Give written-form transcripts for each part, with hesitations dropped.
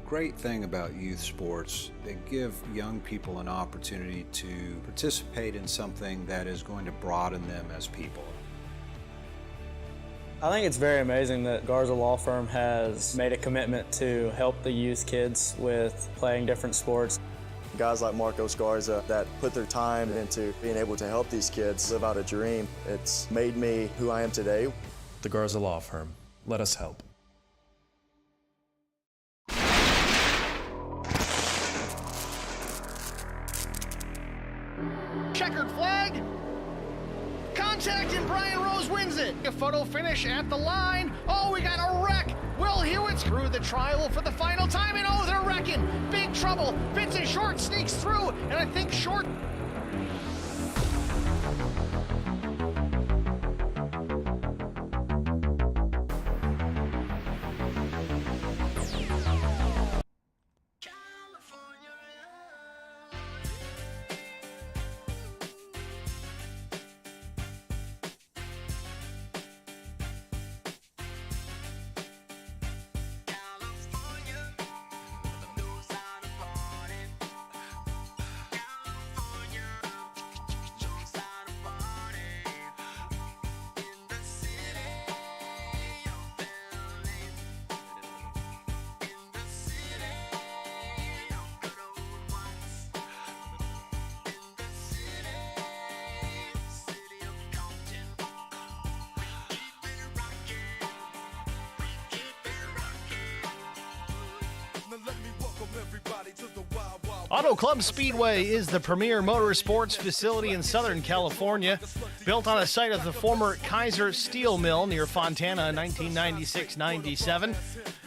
great thing about youth sports, they give young people an opportunity to participate in something that is going to broaden them as people. I think it's very amazing that Garza Law Firm has made a commitment to help the youth kids with playing different sports. Guys like Marcos Garza that put their time into being able to help these kids live out a dream. It's made me who I am today. The Garza Law Firm. Let us help. Checkered flag. Contact and Brian Rose wins it. A photo finish at the line. Oh, we got a wreck. Will Hewitt's through the trial for the final time, and oh, they're wrecking. Big trouble. Vincent Short sneaks through, and I think Short... Auto Club Speedway is the premier motorsports facility in Southern California, built on a site of the former Kaiser Steel Mill near Fontana in 1996-97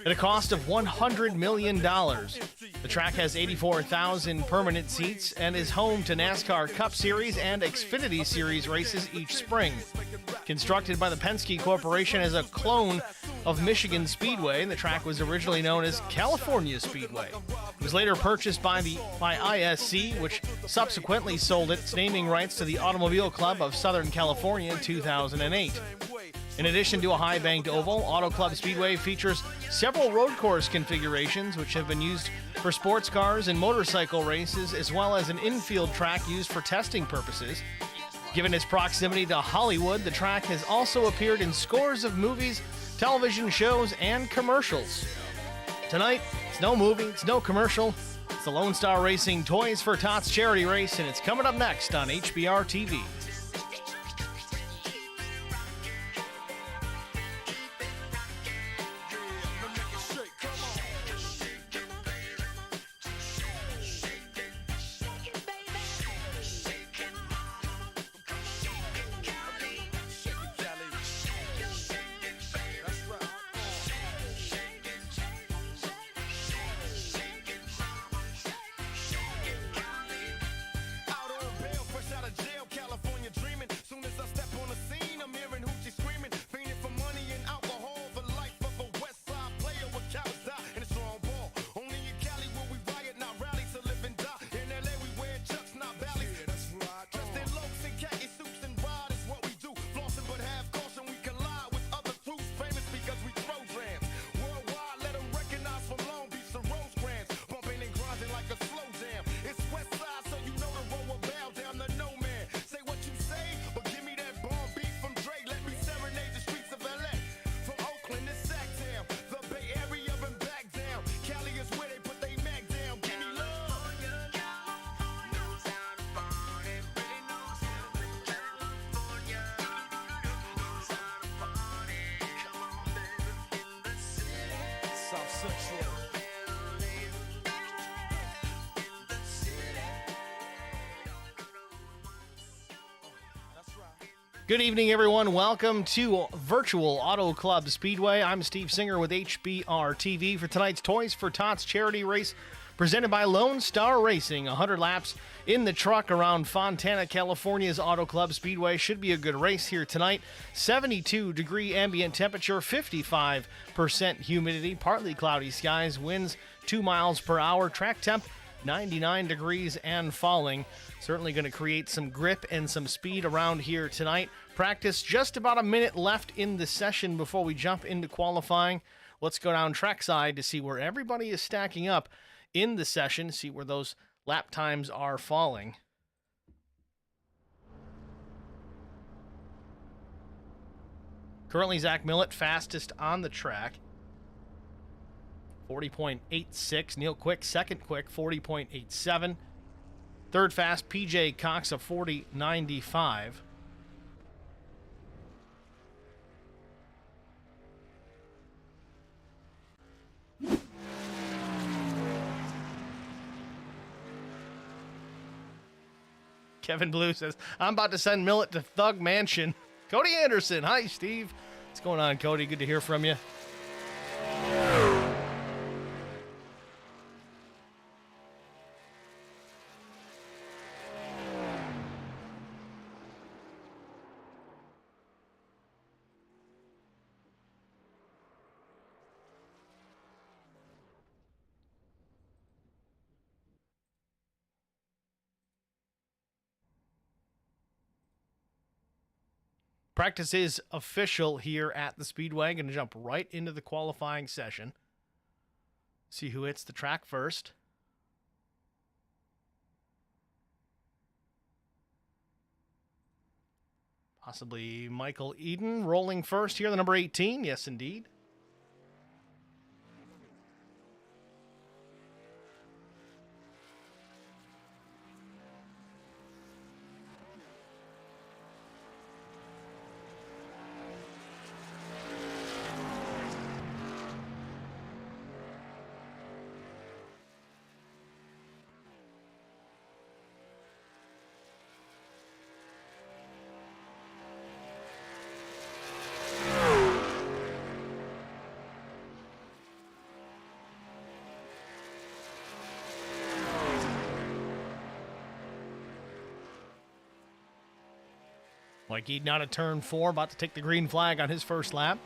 at a cost of $100 million. The track has 84,000 permanent seats and is home to NASCAR Cup Series and Xfinity Series races each spring. Constructed by the Penske Corporation as a clone of Michigan Speedway, the track was originally known as California Speedway. It was later purchased by ISC, which subsequently sold its naming rights to the Automobile Club of Southern California in 2008. In addition to a high-banked oval, Auto Club Speedway features several road course configurations which have been used for sports cars and motorcycle races, as well as an infield track used for testing purposes. Given its proximity to Hollywood, the track has also appeared in scores of movies, television shows, and commercials. Tonight, it's no movie, it's no commercial. It's the Lonestar Racing Toys for Tots charity race, and it's coming up next on HBR TV. Good evening, everyone. Welcome to Virtual Auto Club Speedway. I'm Steve Singer with HBR TV for tonight's Toys for Tots charity race presented by Lonestar Racing. 100 laps in the truck around Fontana, California's Auto Club Speedway. Should be a good race here tonight. 72-degree ambient temperature, 55% humidity, partly cloudy skies, winds 2 miles per hour, track temp 99 degrees and falling. Certainly going to create some grip and some speed around here tonight. Practice just about a minute left in the session before we jump into qualifying. Let's go down trackside to see where everybody is stacking up in the session, see where those lap times are falling. Currently, Zach Millett fastest on the track. 40.86. Neil Quick, second quick, 40.87. Third fast, PJ Cox, a 40.95. Kevin Blue says, I'm about to send Millett to Thug Mansion. Cody Anderson. Hi, Steve. What's going on, Cody? Good to hear from you. Practice is official here at the Speedway. Going to jump right into the qualifying session. See who hits the track first. Possibly Michael Eden rolling first here, the number 18. Yes, indeed. Mike Eden out of turn 4, about to take the green flag on his first lap.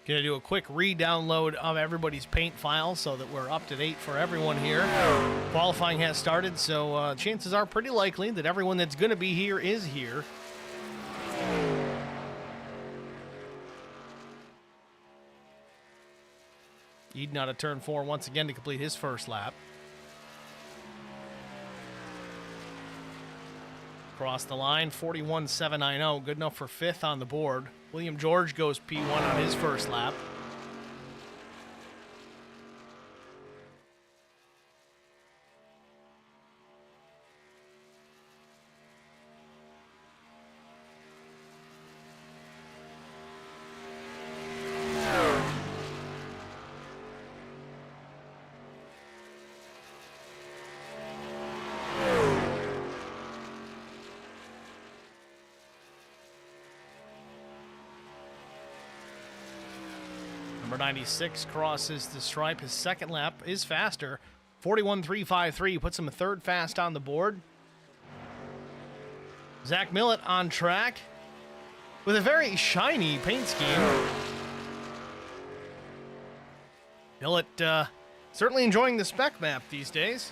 Going to do a quick re-download of everybody's paint file so that we're up to date for everyone here. Qualifying has started, so chances are pretty likely that everyone that's going to be here is here. Eden out of turn 4 once again to complete his first lap. Across the line, 41.790, good enough for 5th on the board. William George goes P1 on his first lap. Number 96 crosses the stripe. His second lap is faster. 41.353 puts him a third fast on the board. Zach Millett on track with a very shiny paint scheme. Millett certainly enjoying the spec map these days.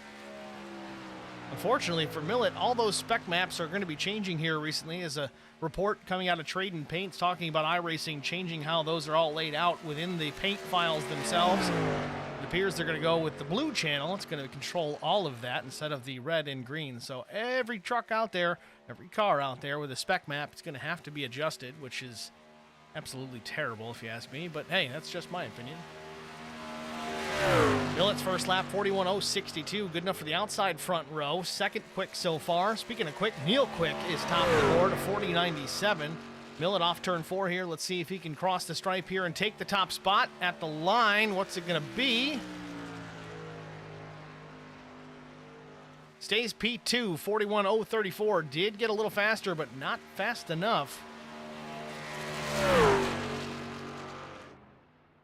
Unfortunately for Millett, all those spec maps are going to be changing here recently, as a report coming out of Trade and Paints talking about iRacing changing how those are all laid out within the paint files themselves. It appears they're going to go with the blue channel. It's going to control all of that instead of the red and green. So every truck out there, every car out there with a spec map, it's going to have to be adjusted, which is absolutely terrible if you ask me. But hey, that's just my opinion. Millett's first lap, 41.062, good enough for the outside front row. Second quick so far. Speaking of quick, Neil Quick is top of the board, a 40.97. Millett off turn 4 here. Let's see if he can cross the stripe here and take the top spot at the line. What's it going to be? Stays P2, 41.034. Did get a little faster, but not fast enough.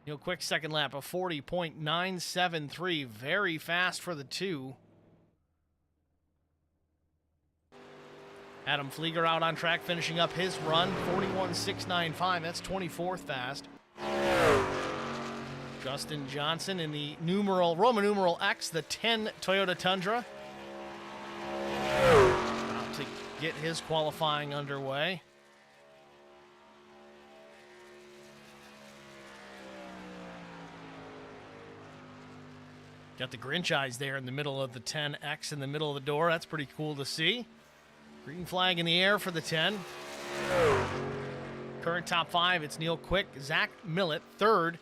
Neil Quick second lap, a 40.973. Very fast for the two. Adam Flieger out on track, finishing up his run, 41.695. That's 24th fast. Justin Johnson in the Roman numeral X, the 10 Toyota Tundra. About to get his qualifying underway. Got the Grinch eyes there in the middle of the 10X in the middle of the door. That's pretty cool to see. Green flag in the air for the 10. Current top 5, it's Neil Quick, Zach Millett, 3rd.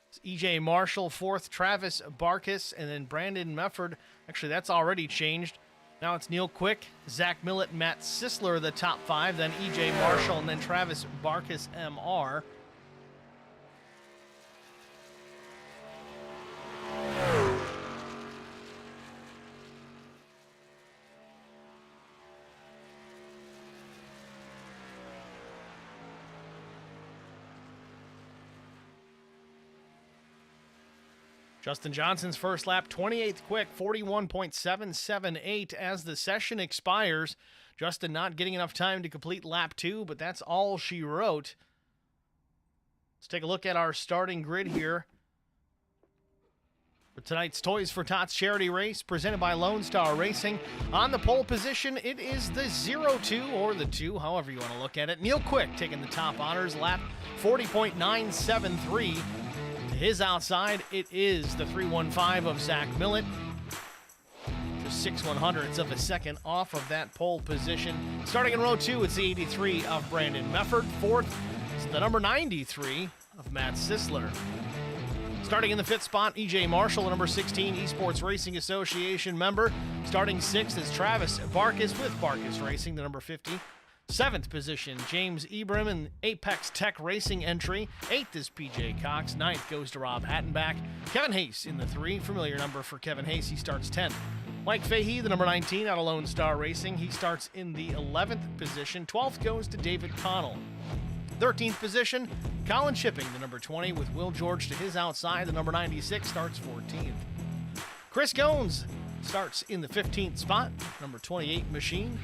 It's EJ Marshall, 4th, Travis Barkis, and then Brandon Mefford. Actually, that's already changed. Now it's Neil Quick, Zach Millett, Matt Sisler, the top 5, then EJ Marshall, and then Travis Barkis, MR. Justin Johnson's first lap, 28th quick, 41.778 as the session expires. Justin not getting enough time to complete lap 2, but that's all she wrote. Let's take a look at our starting grid here for tonight's Toys for Tots charity race presented by Lonestar Racing. On the pole position, it is the 0-2 or the 2, however you want to look at it. Neil Quick taking the top honors, lap 40.973. His outside, it is the 315 of Zach Millett. Just 6/100ths of a second off of that pole position. Starting in row 2, it's the 83 of Brandon Mefford. 4th is the number 93 of Matt Sisler. Starting in the 5th spot, EJ Marshall, the number 16 Esports Racing Association member. Starting 6th is Travis Barkis with Barkis Racing, the number 50. 7th position, James Ebram in Apex Tech Racing entry. 8th is PJ Cox. 9th goes to Rob Hattenbach. Kevin Hayes in the 3, familiar number for Kevin Hayes. He starts 10th. Mike Fahey, the number 19 out of Lone Star Racing. He starts in the 11th position. 12th goes to David Connell. 13th position, Colin Shipping, the number 20 with Will George to his outside. The number 96 starts 14th. Chris Goins starts in the 15th spot. Number 28 Machine.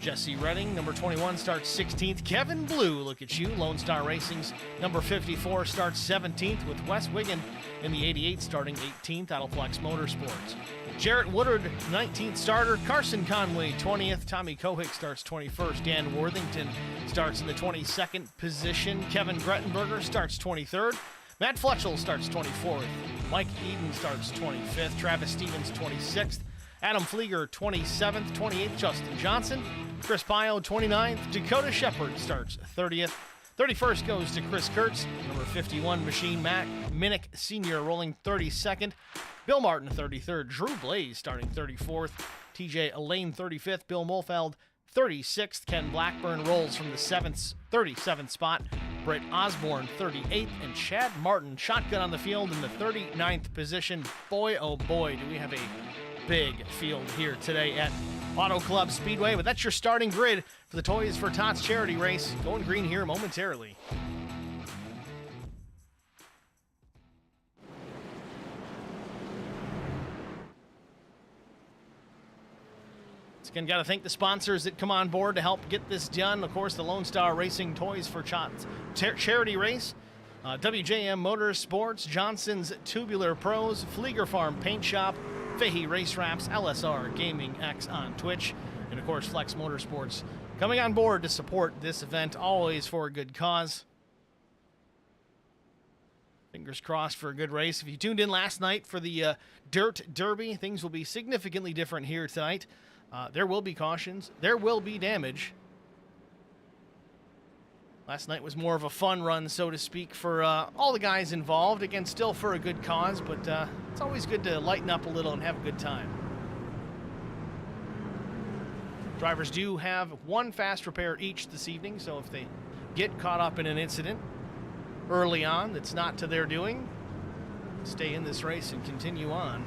Jesse Redding, number 21, starts 16th. Kevin Blue, look at you. Lone Star Racing's number 54 starts 17th with Wes Wiggin in the 88 starting 18th out of Flex Motorsports. Jarrett Woodard, 19th starter. Carson Conway, 20th. Tommy Kohick starts 21st. Dan Worthington starts in the 22nd position. Kevin Grettenberger starts 23rd. Matt Fletchell starts 24th. Mike Eden starts 25th. Travis Stevens, 26th. Adam Flieger, 27th. 28th, Justin Johnson. Chris Pio, 29th. Dakota Shepard starts 30th. 31st goes to Chris Kurtz. Number 51, Machine Mac Minnick Sr. rolling 32nd. Bill Martin, 33rd. Drew Blaze starting 34th. TJ Elaine, 35th. Bill Mulfeld, 36th. Ken Blackburn rolls from the 37th spot. Brett Osborne, 38th. And Chad Martin, shotgun on the field in the 39th position. Boy, oh boy, do we have a big field here today at Auto Club Speedway. But that's your starting grid for the Toys for Tots charity race. Going green here momentarily. Again, got to thank the sponsors that come on board to help get this done. Of course, the Lone Star Racing Toys for Tots charity race, WJM Motorsports, Johnson's Tubular Pros, Flieger Farm Paint Shop, Fahey Race Wraps, LSR Gaming X on Twitch, and of course, Flex Motorsports coming on board to support this event, always for a good cause. Fingers crossed for a good race. If you tuned in last night for the Dirt Derby, things will be significantly different here tonight. There will be cautions. There will be damage. Last night was more of a fun run, so to speak, for all the guys involved. Again, still for a good cause, but it's always good to lighten up a little and have a good time. Drivers do have one fast repair each this evening, so if they get caught up in an incident early on that's not to their doing, stay in this race and continue on.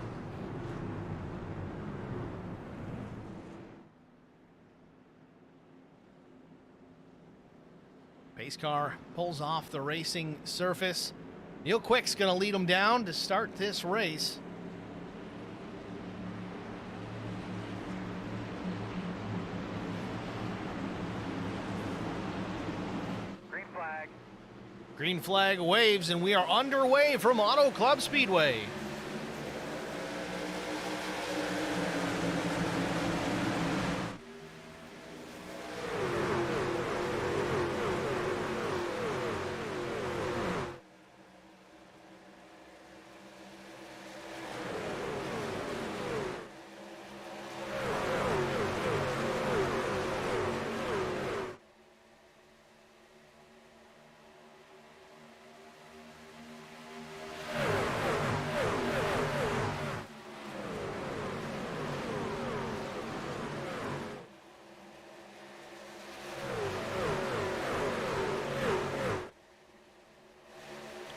Pace car pulls off the racing surface. Neil Quick's going to lead them down to start this race. Green flag waves, and we are underway from Auto Club Speedway.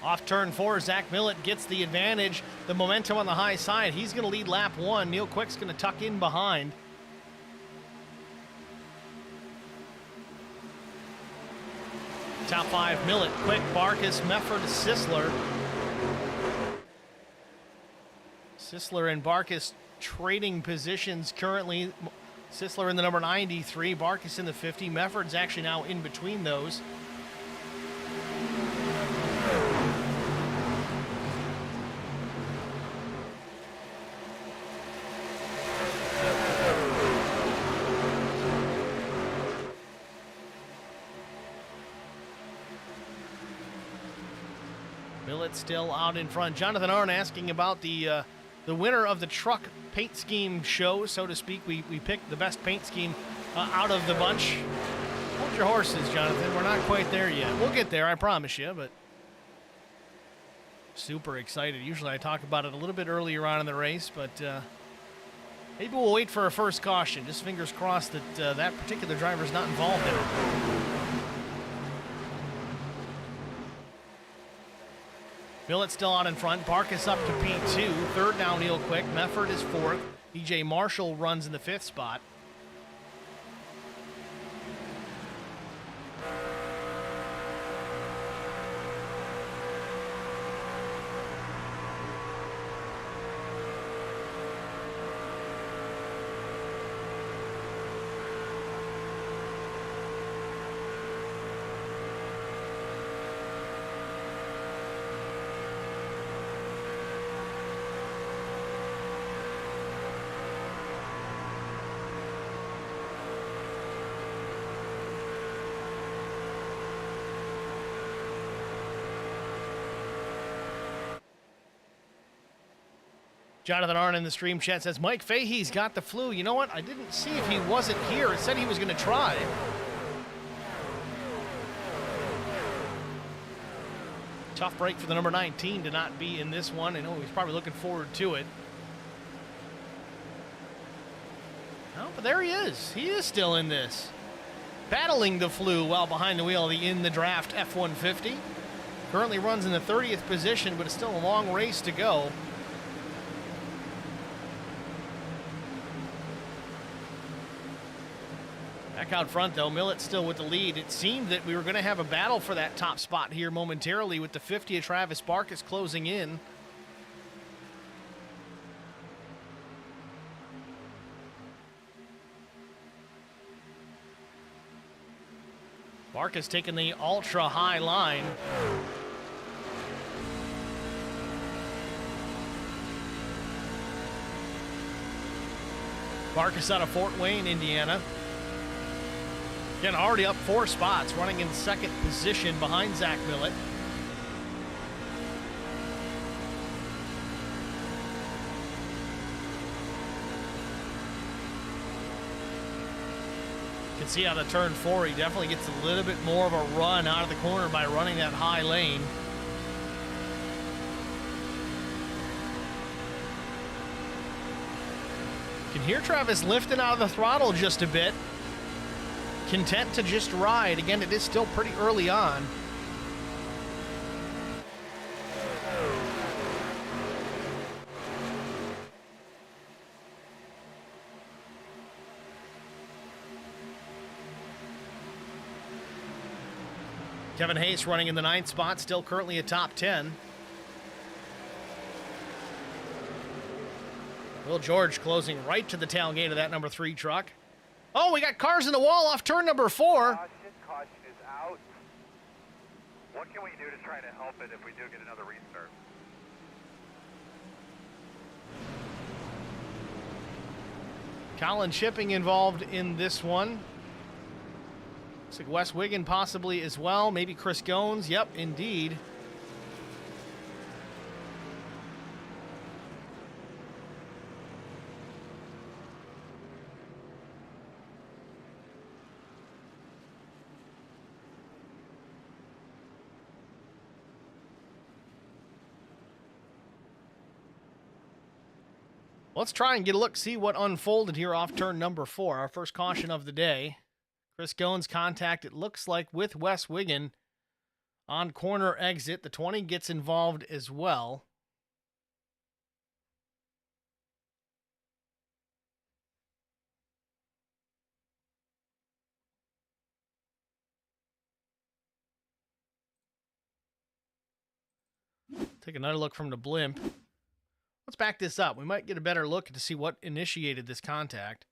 Off turn 4, Zach Millett gets the advantage. The momentum on the high side. He's going to lead lap 1. Neil Quick's going to tuck in behind. Top 5, Millett, Quick, Barkas, Mefford, Sisler. Sisler and Barkas trading positions currently. Sisler in the number 93, Barkas in the 50. Mefford's actually now in between those. Millett still out in front. Jonathan Arnn asking about the winner of the truck paint scheme show, so to speak. We picked the best paint scheme out of the bunch. Hold your horses, Jonathan. We're not quite there yet. We'll get there, I promise you, but super excited. Usually I talk about it a little bit earlier on in the race, but maybe we'll wait for a first caution. Just fingers crossed that that particular driver's not involved in it. Millett still out in front. Barkas up to P2. Third now Neil Quick. Mefford is fourth. EJ Marshall runs in the 5th spot. Jonathan Arnn in the stream chat says, Mike Fahey's got the flu. You know what? I didn't see if he wasn't here. It said he was going to try. Tough break for the number 19 to not be in this one. I know he's probably looking forward to it. Oh, but there he is. He is still in this. Battling the flu while behind the wheel of the In the Draft F-150. Currently runs in the 30th position, but it's still a long race to go. Back out front, though, Millett still with the lead. It seemed that we were going to have a battle for that top spot here momentarily with the 50 of Travis Barkas closing in. Barkas taking the ultra-high line. Barkas out of Fort Wayne, Indiana. Again, already up 4 spots, running in 2nd position behind Zach Millett. You can see out of turn 4, he definitely gets a little bit more of a run out of the corner by running that high lane. You can hear Travis lifting out of the throttle just a bit. Content to just ride. Again, it is still pretty early on. Kevin Hayes running in the 9th spot, still currently a top 10. Will George closing right to the tailgate of that number 3 truck. Oh, we got cars in the wall off turn number 4. Caution is out. What can we do to try to help it if we do get another restart? Colin Shipping involved in this one. Looks like Wes Wiggin possibly as well. Maybe Chris Goins. Yep, indeed. Let's try and get a look, see what unfolded here off turn number 4, our first caution of the day. Chris Goins contact, it looks like, with Wes Wiggin on corner exit. The 20 gets involved as well. Take another look from the blimp. Let's back this up. We might get a better look to see what initiated this contact.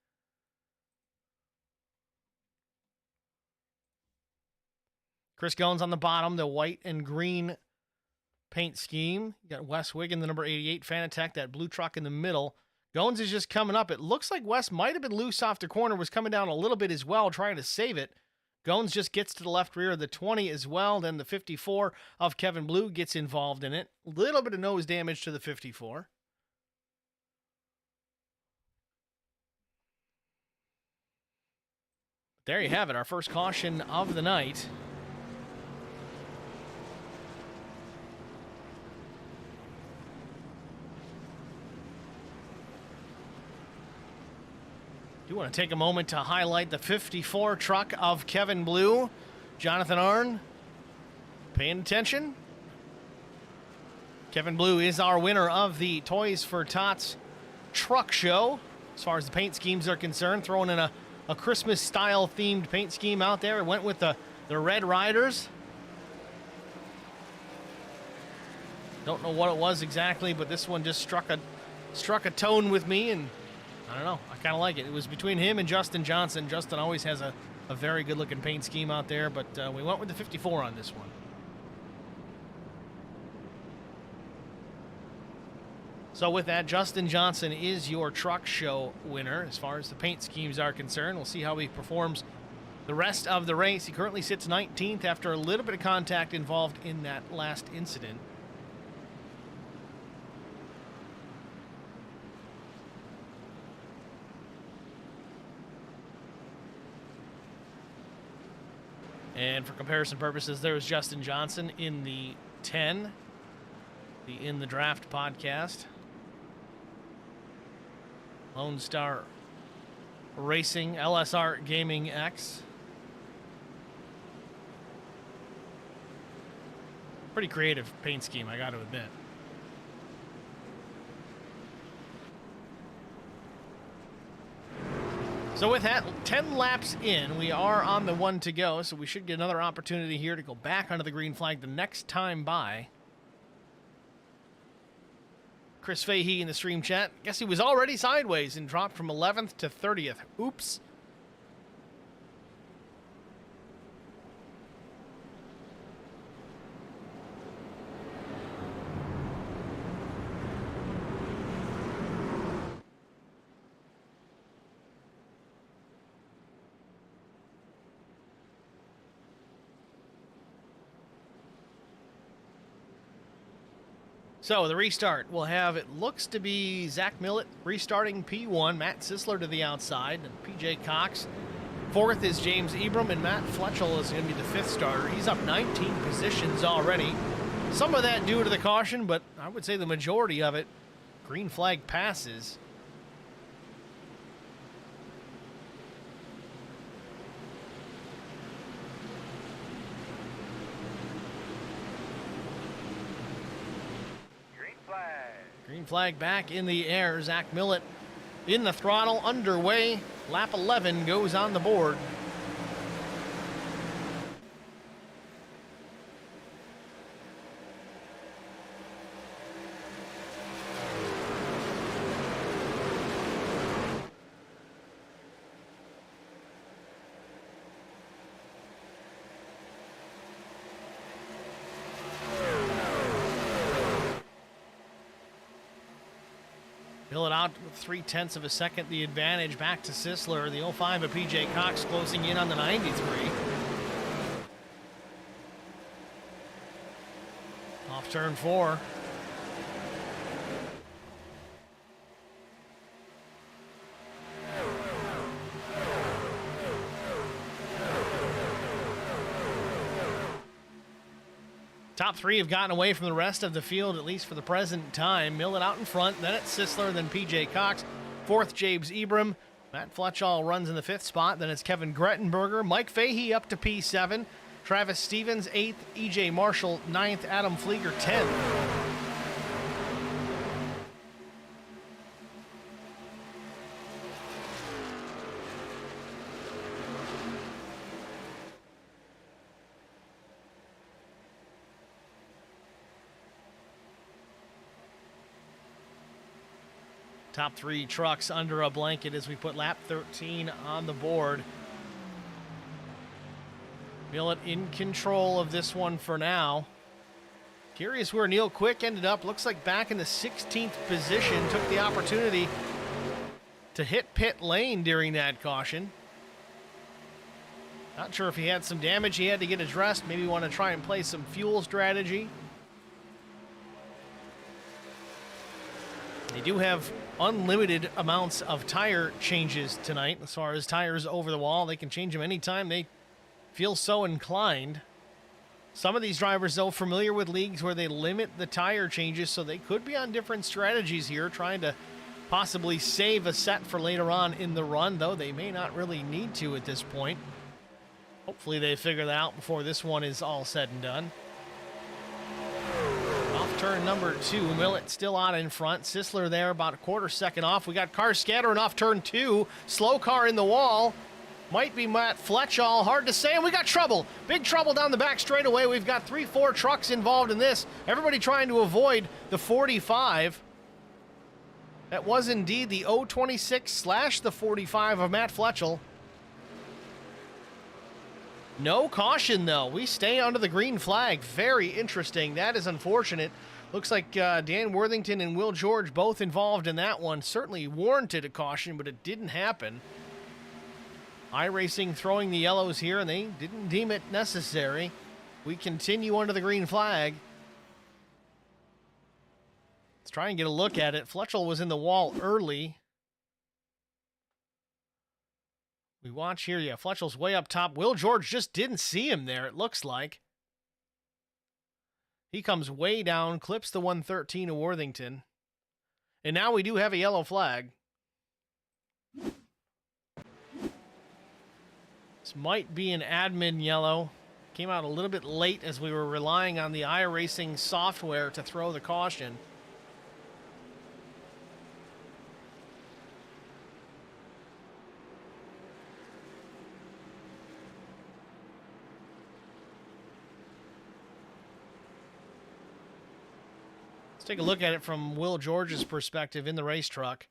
Chris Goins on the bottom, the white and green paint scheme. You got Wes Wiggin, the number 88 Fanatec, that blue truck in the middle. Goins is just coming up. It looks like Wes might have been loose off the corner, was coming down a little bit as well, trying to save it. Goins just gets to the left rear of the 20 as well. Then the 54 of Kevin Blue gets involved in it. A little bit of nose damage to the 54. There you have it, our first caution of the night. Do want to take a moment to highlight the 54 truck of Kevin Blue. Jonathan Arnn, paying attention? Kevin Blue is our winner of the Toys for Tots truck show. As far as the paint schemes are concerned, throwing in a Christmas-style themed paint scheme out there. It went with the Red Riders. Don't know what it was exactly, but this one just struck a tone with me, and I don't know. I kind of like it. It was between him and Justin Johnson. Justin always has a very good-looking paint scheme out there, but we went with the 54 on this one. So with that, Justin Johnson is your truck show winner as far as the paint schemes are concerned. We'll see how he performs the rest of the race. He currently sits 19th after a little bit of contact involved in that last incident. And for comparison purposes, there was Justin Johnson in the 10, the In the Draft podcast. Lonestar Racing, LSR Gaming X. Pretty creative paint scheme, I got to admit. So with that, 10 laps in, we are on the 1 to go, so we should get another opportunity here to go back under the green flag the next time by. Chris Fahey in the stream chat. Guess he was already sideways and dropped from 11th to 30th. Oops. So the restart will have, it looks to be Zach Millett restarting P1, Matt Sisler to the outside, and PJ Cox. 4th is James Ebram, and Matt Fletchel is going to be the 5th starter. He's up 19 positions already. Some of that due to the caution, but I would say the majority of it, green flag passes. Green flag back in the air. Zach Millett in the throttle, underway. Lap 11 goes on the board. Fill it out with 0.3 of a second. The advantage back to Sisler. The 05 of PJ Cox closing in on the 93. Off turn 4. Top 3 have gotten away from the rest of the field, at least for the present time. Mill it out in front, then it's Sisler, then PJ Cox. 4th, James Ebram. Matt Fletchall runs in the 5th spot. Then it's Kevin Grettenberger. Mike Fahey up to P7. Travis Stevens, 8th. EJ Marshall, 9th. Adam Flieger, 10th. Top 3 trucks under a blanket as we put lap 13 on the board. Millet in control of this one for now. Curious where Neil Quick ended up. Looks like back in the 16th position. Took the opportunity to hit pit lane during that caution. Not sure if he had some damage he had to get addressed. Maybe want to try and play some fuel strategy. They do have unlimited amounts of tire changes tonight. As far as tires over the wall, they can change them anytime they feel so inclined. Some of these drivers, though, familiar with leagues where they limit the tire changes, so they could be on different strategies here, trying to possibly save a set for later on in the run, though they may not really need to at this point. Hopefully they figure that out before this one is all said and done. Turn number 2, Millet still out in front. Sisler there about a 1/4 second off. We got cars scattering off turn 2. Slow car in the wall. Might be Matt Fletchall, hard to say. And we got trouble. Big trouble down the back straightaway. We've got 3-4 trucks involved in this. Everybody trying to avoid the 45. That was indeed the 026/ the 45 of Matt Fletchall. No caution, though. We stay under the green flag. Very interesting. That is unfortunate. Looks like Dan Worthington and Will George both involved in that one. Certainly warranted a caution, but it didn't happen. iRacing throwing the yellows here, and they didn't deem it necessary. We continue under the green flag. Let's try and get a look at it. Fletchall was in the wall early. We watch here, yeah, Fletchall's way up top. Will George just didn't see him there, it looks like. He comes way down, clips the 113 of Worthington. And now we do have a yellow flag. This might be an admin yellow. Came out a little bit late as we were relying on the iRacing software to throw the caution. Let's take a look at it from Will George's perspective in the race truck.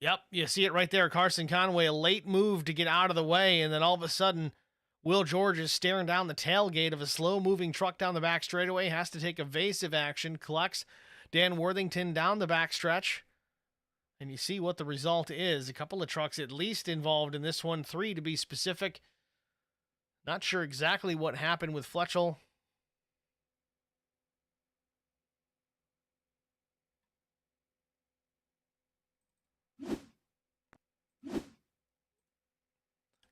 Yep, you see it right there. Carson Conway, a late move to get out of the way, and then all of a sudden, Will George is staring down the tailgate of a slow-moving truck down the back straightaway, has to take evasive action, collects Dan Worthington down the backstretch, and you see what the result is. A couple of trucks at least involved in this one, 3 to be specific. Not sure exactly what happened with Fletchall.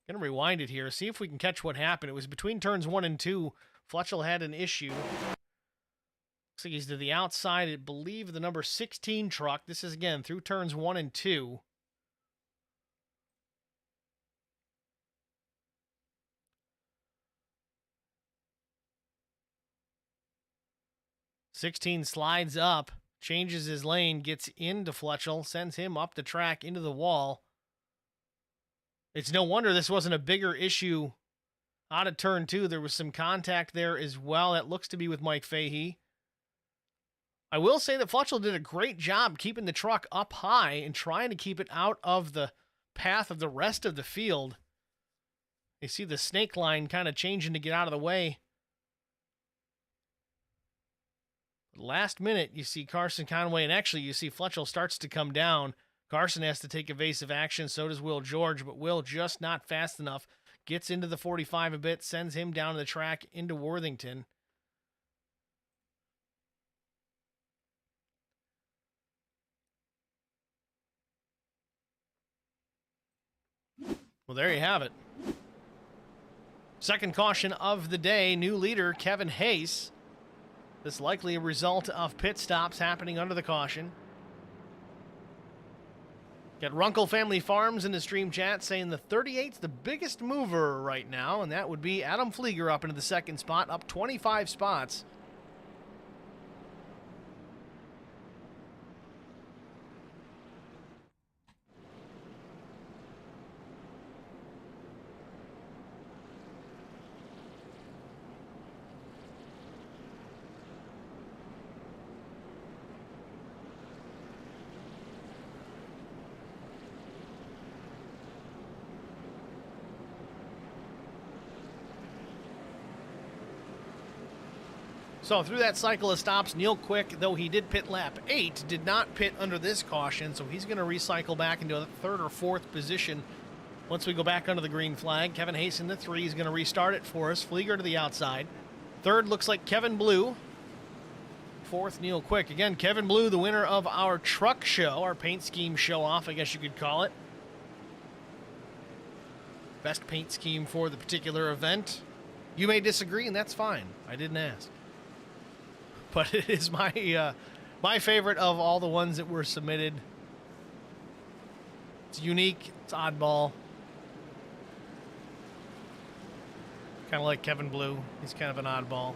Gonna rewind it here, see if we can catch what happened. It was between turns 1 and 2. Fletchall had an issue. Looks like he's to the outside, I believe, the number 16 truck. This is, again, through turns 1 and 2. '16 slides up, changes his lane, gets into Fletchall, sends him up the track into the wall. It's no wonder this wasn't a bigger issue out of turn 2. There was some contact there as well. That looks to be with Mike Fahey. I will say that Fletchall did a great job keeping the truck up high and trying to keep it out of the path of the rest of the field. You see the snake line kind of changing to get out of the way. last minute, you see Carson Conway, and actually you see Fletchell starts to come down. Carson has to take evasive action, so does Will George, but Will just not fast enough. Gets into the 45 a bit, sends him down the track into Worthington. Well, there you have it. Second caution of the day, new leader Kevin Hayes. This likely a result of pit stops happening under the caution. Got Runkle Family Farms in the stream chat saying the 38's the biggest mover right now, and that would be Adam Flieger up into the second spot, up 25 spots. So through that cycle of stops, Neil Quick, though he did pit lap 8, did not pit under this caution, so he's going to recycle back into a third or fourth position once we go back under the green flag. Kevin Hayes in the 3 is going to restart it for us. Flieger to the outside. Third looks like Kevin Blue. Fourth, Neil Quick. Again, Kevin Blue, the winner of our truck show, our paint scheme show-off, I guess you could call it. Best paint scheme for the particular event. You may disagree, and that's fine. I didn't ask. But it is my favorite of all the ones that were submitted. It's unique. It's oddball. Kind of like Kevin Blue. He's kind of an oddball.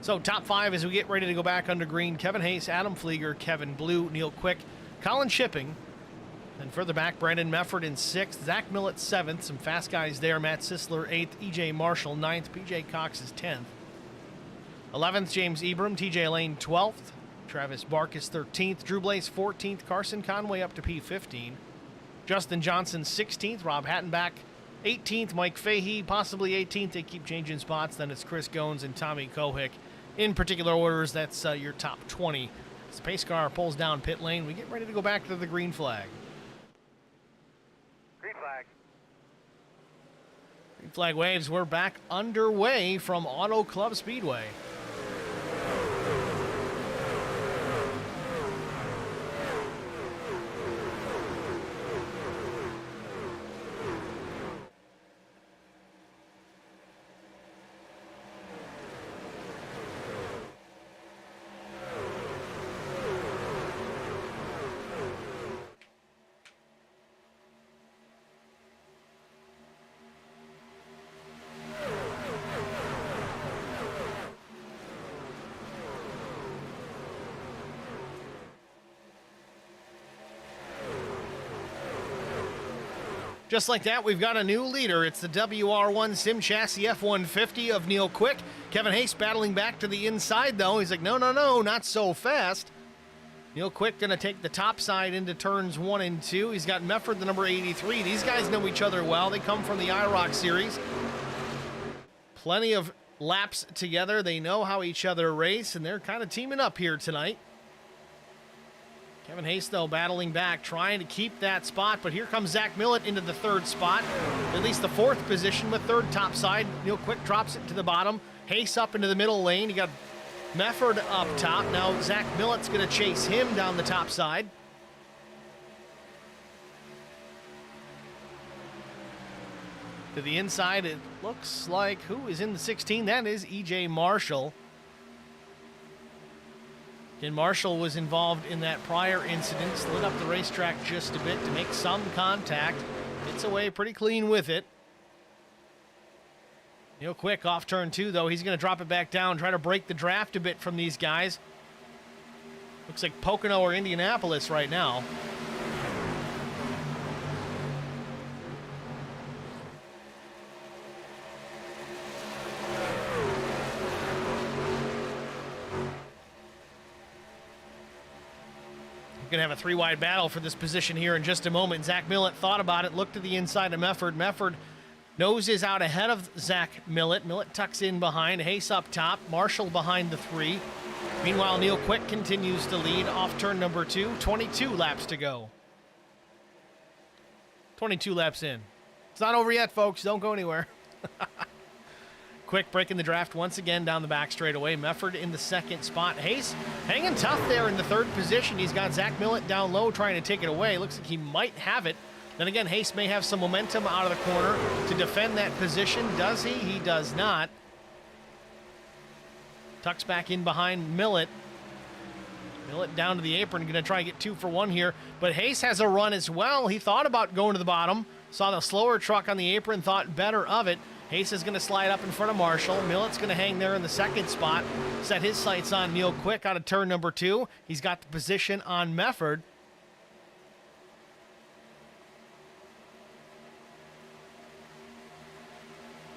So top 5 as we get ready to go back under green. Kevin Hayes, Adam Flieger, Kevin Blue, Neil Quick, Colin Shipping. And further back, Brandon Mefford in 6th, Zach Millett 7th, some fast guys there, Matt Sisler 8th, EJ Marshall 9th, PJ Cox is 10th. 11th, James Ebram, TJ Lane 12th, Travis Barkus 13th, Drew Blaze 14th, Carson Conway up to P15, Justin Johnson 16th, Rob Hattenbach 18th, Mike Fahey possibly 18th, they keep changing spots, then it's Chris Goins and Tommy Kohick. In particular orders, that's your top 20. As the pace car pulls down pit lane, we get ready to go back to the green flag. Green flag. Green flag waves, we're back underway from Auto Club Speedway. Just like that, we've got a new leader. It's the WR1 Sim Chassis F-150 of Neil Quick. Kevin Hayes battling back to the inside, though. He's like, no, not so fast. Neil Quick going to take the top side into turns 1 and 2. He's got Mefford, the number 83. These guys know each other well. They come from the IROC series. Plenty of laps together. They know how each other race, and they're kind of teaming up here tonight. Kevin Hayes, though, battling back, trying to keep that spot, but here comes Zach Millett into the 3rd spot, at least the 4th position with 3rd top side. Neil Quick drops it to the bottom. Hayes up into the middle lane. You got Mefford up top. Now Zach Millett's going to chase him down the top side. To the inside, it looks like who is in the 16? That is EJ Marshall. And Marshall was involved in that prior incident, slid up the racetrack just a bit to make some contact. Gets away pretty clean with it. Neil Quick off turn 2, though. He's going to drop it back down, try to break the draft a bit from these guys. Looks like Pocono or Indianapolis right now. Going to have a 3-wide battle for this position here in just a moment. Zach Millett thought about it, looked to the inside of Mefford. Mefford Noses out ahead of Zach Millett. Millett tucks in behind. Hayes up top. Marshall behind the 3. Meanwhile, Neil Quick continues to lead off turn number 2. 22 laps to go. 22 laps in. It's not over yet, folks. Don't go anywhere. Quick breaking the draft once again down the back straightaway. Mefford in the 2nd spot. Hayes hanging tough there in the 3rd position. He's got Zach Millett down low trying to take it away. Looks like he might have it. Then again, Hayes may have some momentum out of the corner to defend that position. Does he? He does not. Tucks back in behind Millett. Millett down to the apron, going to try and get 2 for 1 here. But Hayes has a run as well. He thought about going to the bottom. Saw the slower truck on the apron, thought better of it. Hayes is going to slide up in front of Marshall. Millett's going to hang there in the 2nd spot. Set his sights on Neil Quick out of turn number 2. He's got the position on Mefford.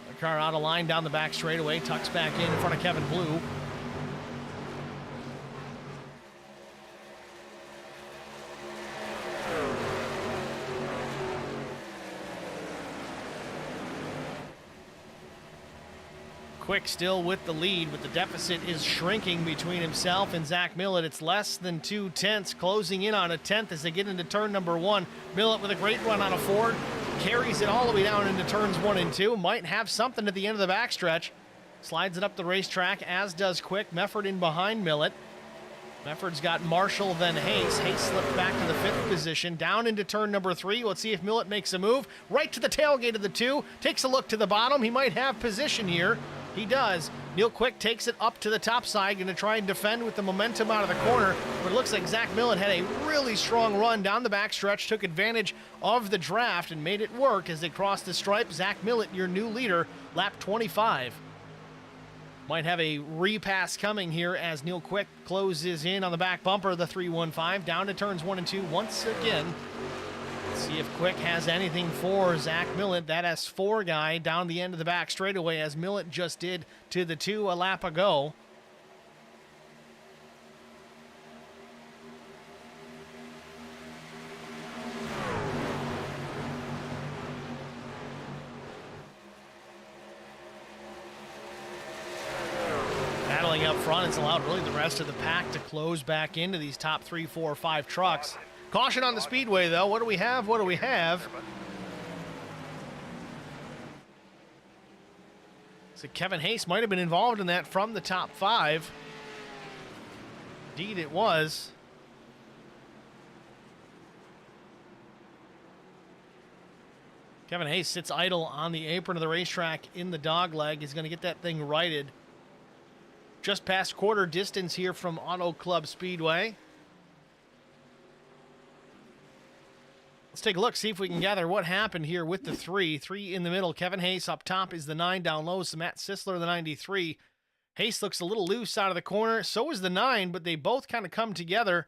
The car out of line down the back straightaway. Tucks back in front of Kevin Blue. Quick still with the lead, but the deficit is shrinking between himself and Zach Millett. It's less than 2 tenths, closing in on a 10th as they get into turn number 1. Millett with a great run on a Ford, carries it all the way down into turns 1 and 2. Might have something at the end of the backstretch. Slides it up the racetrack, as does Quick. Mefford in behind Millett. Mefford's got Marshall, then Hayes. Hayes slipped back to the 5th position, down into turn number 3. Let's see if Millett makes a move. Right to the tailgate of the 2. Takes a look to the bottom. He might have position here. He does. Neil Quick takes it up to the top side, going to try and defend with the momentum out of the corner, but it looks like Zach Millett had a really strong run down the backstretch, took advantage of the draft and made it work as they crossed the stripe. Zach Millett, your new leader, lap 25. Might have a repass coming here as Neil Quick closes in on the back bumper of the 315, down to turns 1 and 2 once again. Let's see if Quick has anything for Zach Millett. That S4 guy down the end of the back straightaway, as Millett just did to the 2 a lap ago. Battling up front, it's allowed really the rest of the pack to close back into these top 3, 4, 5 trucks. Caution on the speedway, though. What do we have? What do we have? So Kevin Hayes might have been involved in that from the top 5. Indeed, it was. Kevin Hayes sits idle on the apron of the racetrack in the dog leg. He's going to get that thing righted. Just past quarter distance here from Auto Club Speedway. Let's take a look, see if we can gather what happened here with the 3. 3 in the middle. Kevin Hayes up top is the 9. Down low is Matt Sisler, the 93. Hayes looks a little loose out of the corner. So is the 9, but they both kind of come together.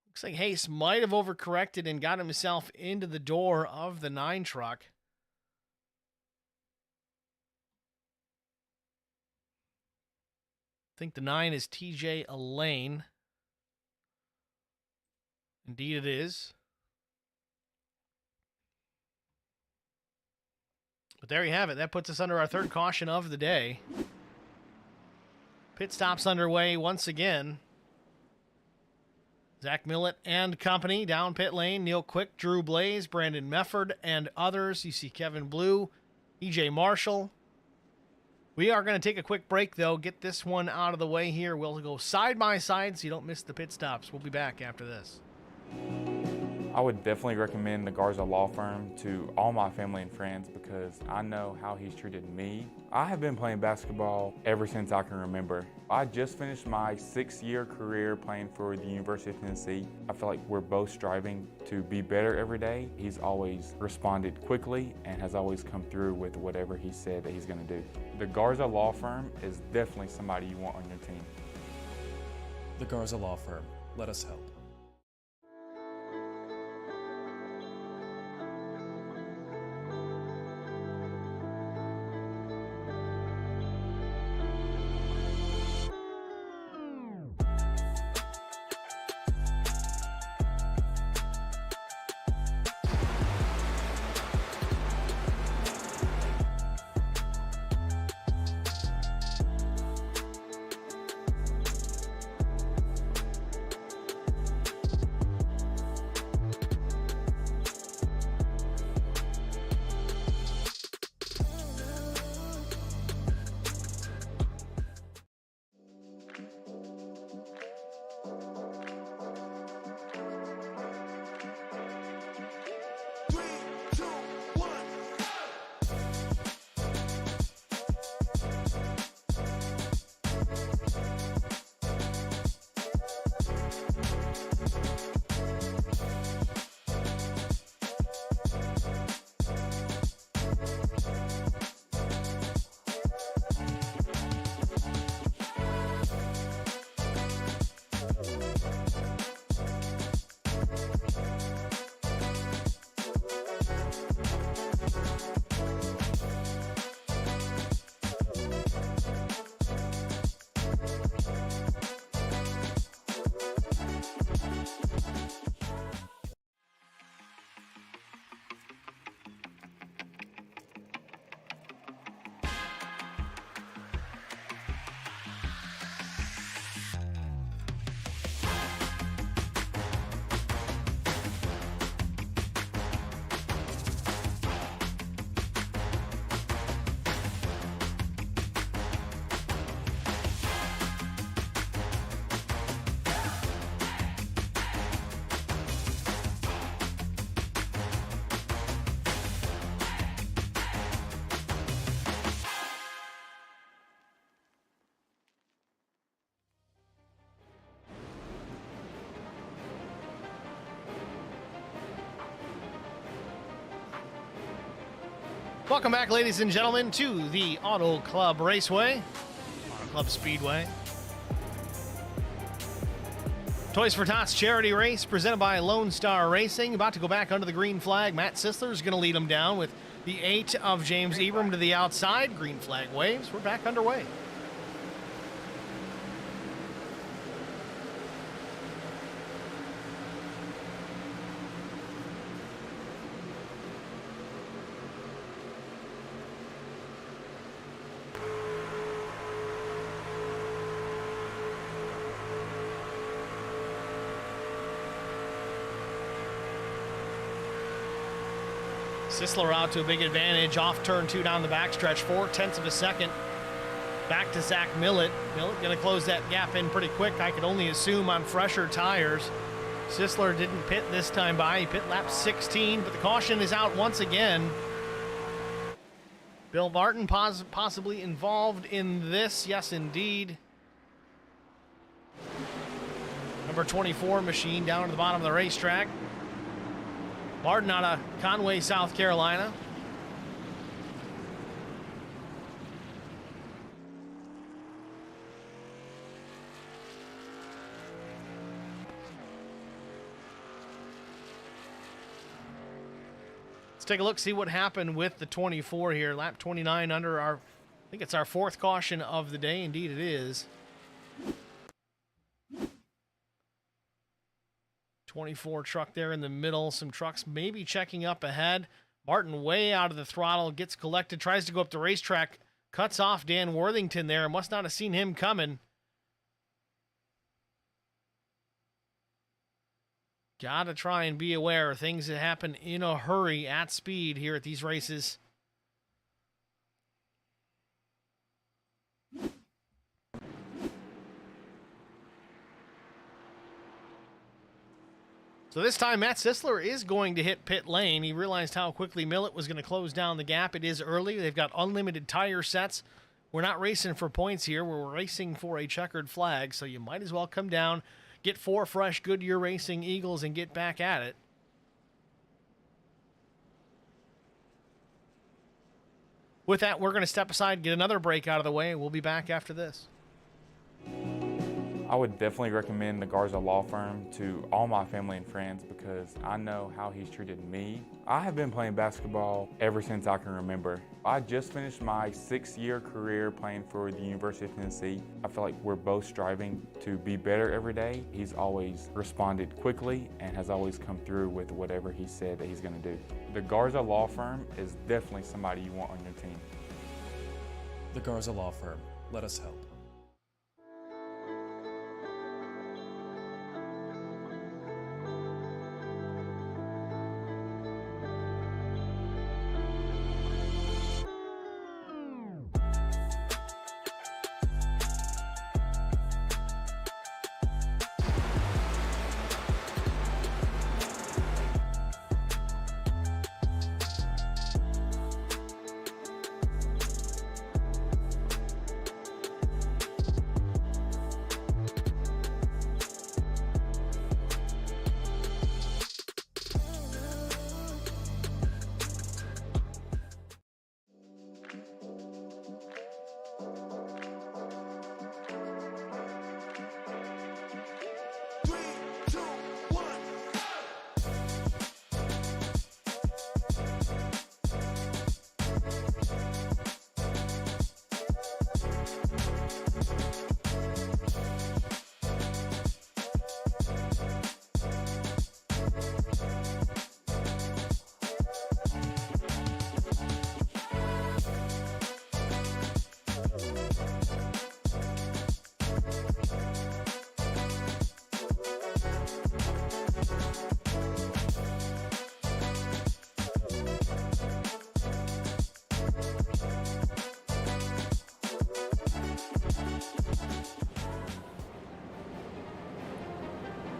Looks like Hayes might have overcorrected and got himself into the door of the 9 truck. I think the 9 is TJ Elaine. Indeed it is. But there you have it. That puts us under our 3rd caution of the day. Pit stops underway once again. Zach Millett and company down pit lane. Neil Quick, Drew Blaze, Brandon Mefford, and others. You see Kevin Blue, EJ Marshall. We are going to take a quick break, though. Get this one out of the way here. We'll go side by side so you don't miss the pit stops. We'll be back after this. I would definitely recommend the Garza Law Firm to all my family and friends because I know how he's treated me. I have been playing basketball ever since I can remember. I just finished my 6-year career playing for the University of Tennessee. I feel like we're both striving to be better every day. He's always responded quickly and has always come through with whatever he said that he's going to do. The Garza Law Firm is definitely somebody you want on your team. The Garza Law Firm. Let us help. Welcome back, ladies and gentlemen, to the Auto Club Raceway, Auto Club Speedway. Toys for Tots charity race presented by Lonestar Racing. About to go back under the green flag. Matt Sisler is going to lead them down with the 8 of James Ebram to the outside. Green flag waves. We're back underway. Sisler out to a big advantage off turn 2 down the backstretch, 0.4 of a second. Back to Zach Millett. Millett going to close that gap in pretty quick, I could only assume, on fresher tires. Sisler didn't pit this time by. He pit lap 16, but the caution is out once again. Bill Martin possibly involved in this. Yes, indeed. Number 24 machine down to the bottom of the racetrack. Martin out of Conway, South Carolina. Let's take a look, see what happened with the 24 here. Lap 29 under our, I think it's our 4th caution of the day. Indeed it is. 24 truck there in the middle. Some trucks maybe checking up ahead. Martin way out of the throttle, gets collected, tries to go up the racetrack, cuts off Dan Worthington there. Must not have seen him coming. Gotta try and be aware of things that happen in a hurry at speed here at these races. So this time, Matt Sisler is going to hit pit lane. He realized how quickly Millett was going to close down the gap. It is early. They've got unlimited tire sets. We're not racing for points here. We're racing for a checkered flag, so you might as well come down, get 4 fresh Goodyear Racing Eagles, and get back at it. With that, we're going to step aside, get another break out of the way, and we'll be back after this. I would definitely recommend the Garza Law Firm to all my family and friends because I know how he's treated me. I have been playing basketball ever since I can remember. I just finished my 6-year career playing for the University of Tennessee. I feel like we're both striving to be better every day. He's always responded quickly and has always come through with whatever he said that he's going to do. The Garza Law Firm is definitely somebody you want on your team. The Garza Law Firm. Let us help.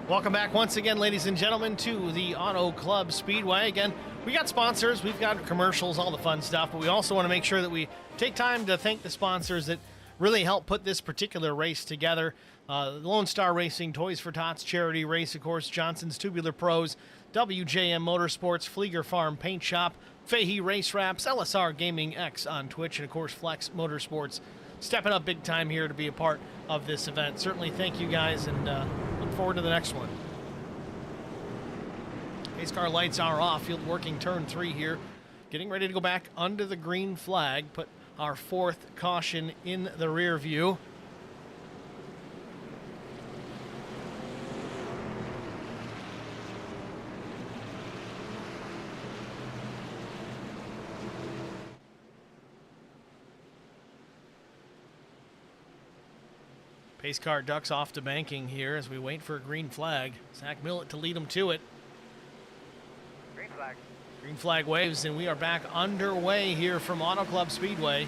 Welcome back once again, ladies and gentlemen, to the Auto Club Speedway. Again, we got sponsors, we've got commercials, all the fun stuff, but we also want to make sure that we take time to thank the sponsors that really helped put this particular race together. Lonestar Racing, Toys for Tots charity race, of course, Johnson's Tubular Pros, WJM Motorsports, Flieger Farm Paint Shop, Fahey Race Wraps, LSR Gaming X on Twitch, and of course Flex Motorsports stepping up big time here to be a part of this event. Certainly thank you guys, and look forward to the next one. Pace car lights are off. Field working turn 3 here. Getting ready to go back under the green flag. Put our 4th caution in the rear view. Pace car ducks off to banking here as we wait for a green flag. Zach Millett to lead him to it. Green flag. Green flag waves, and we are back underway here from Auto Club Speedway.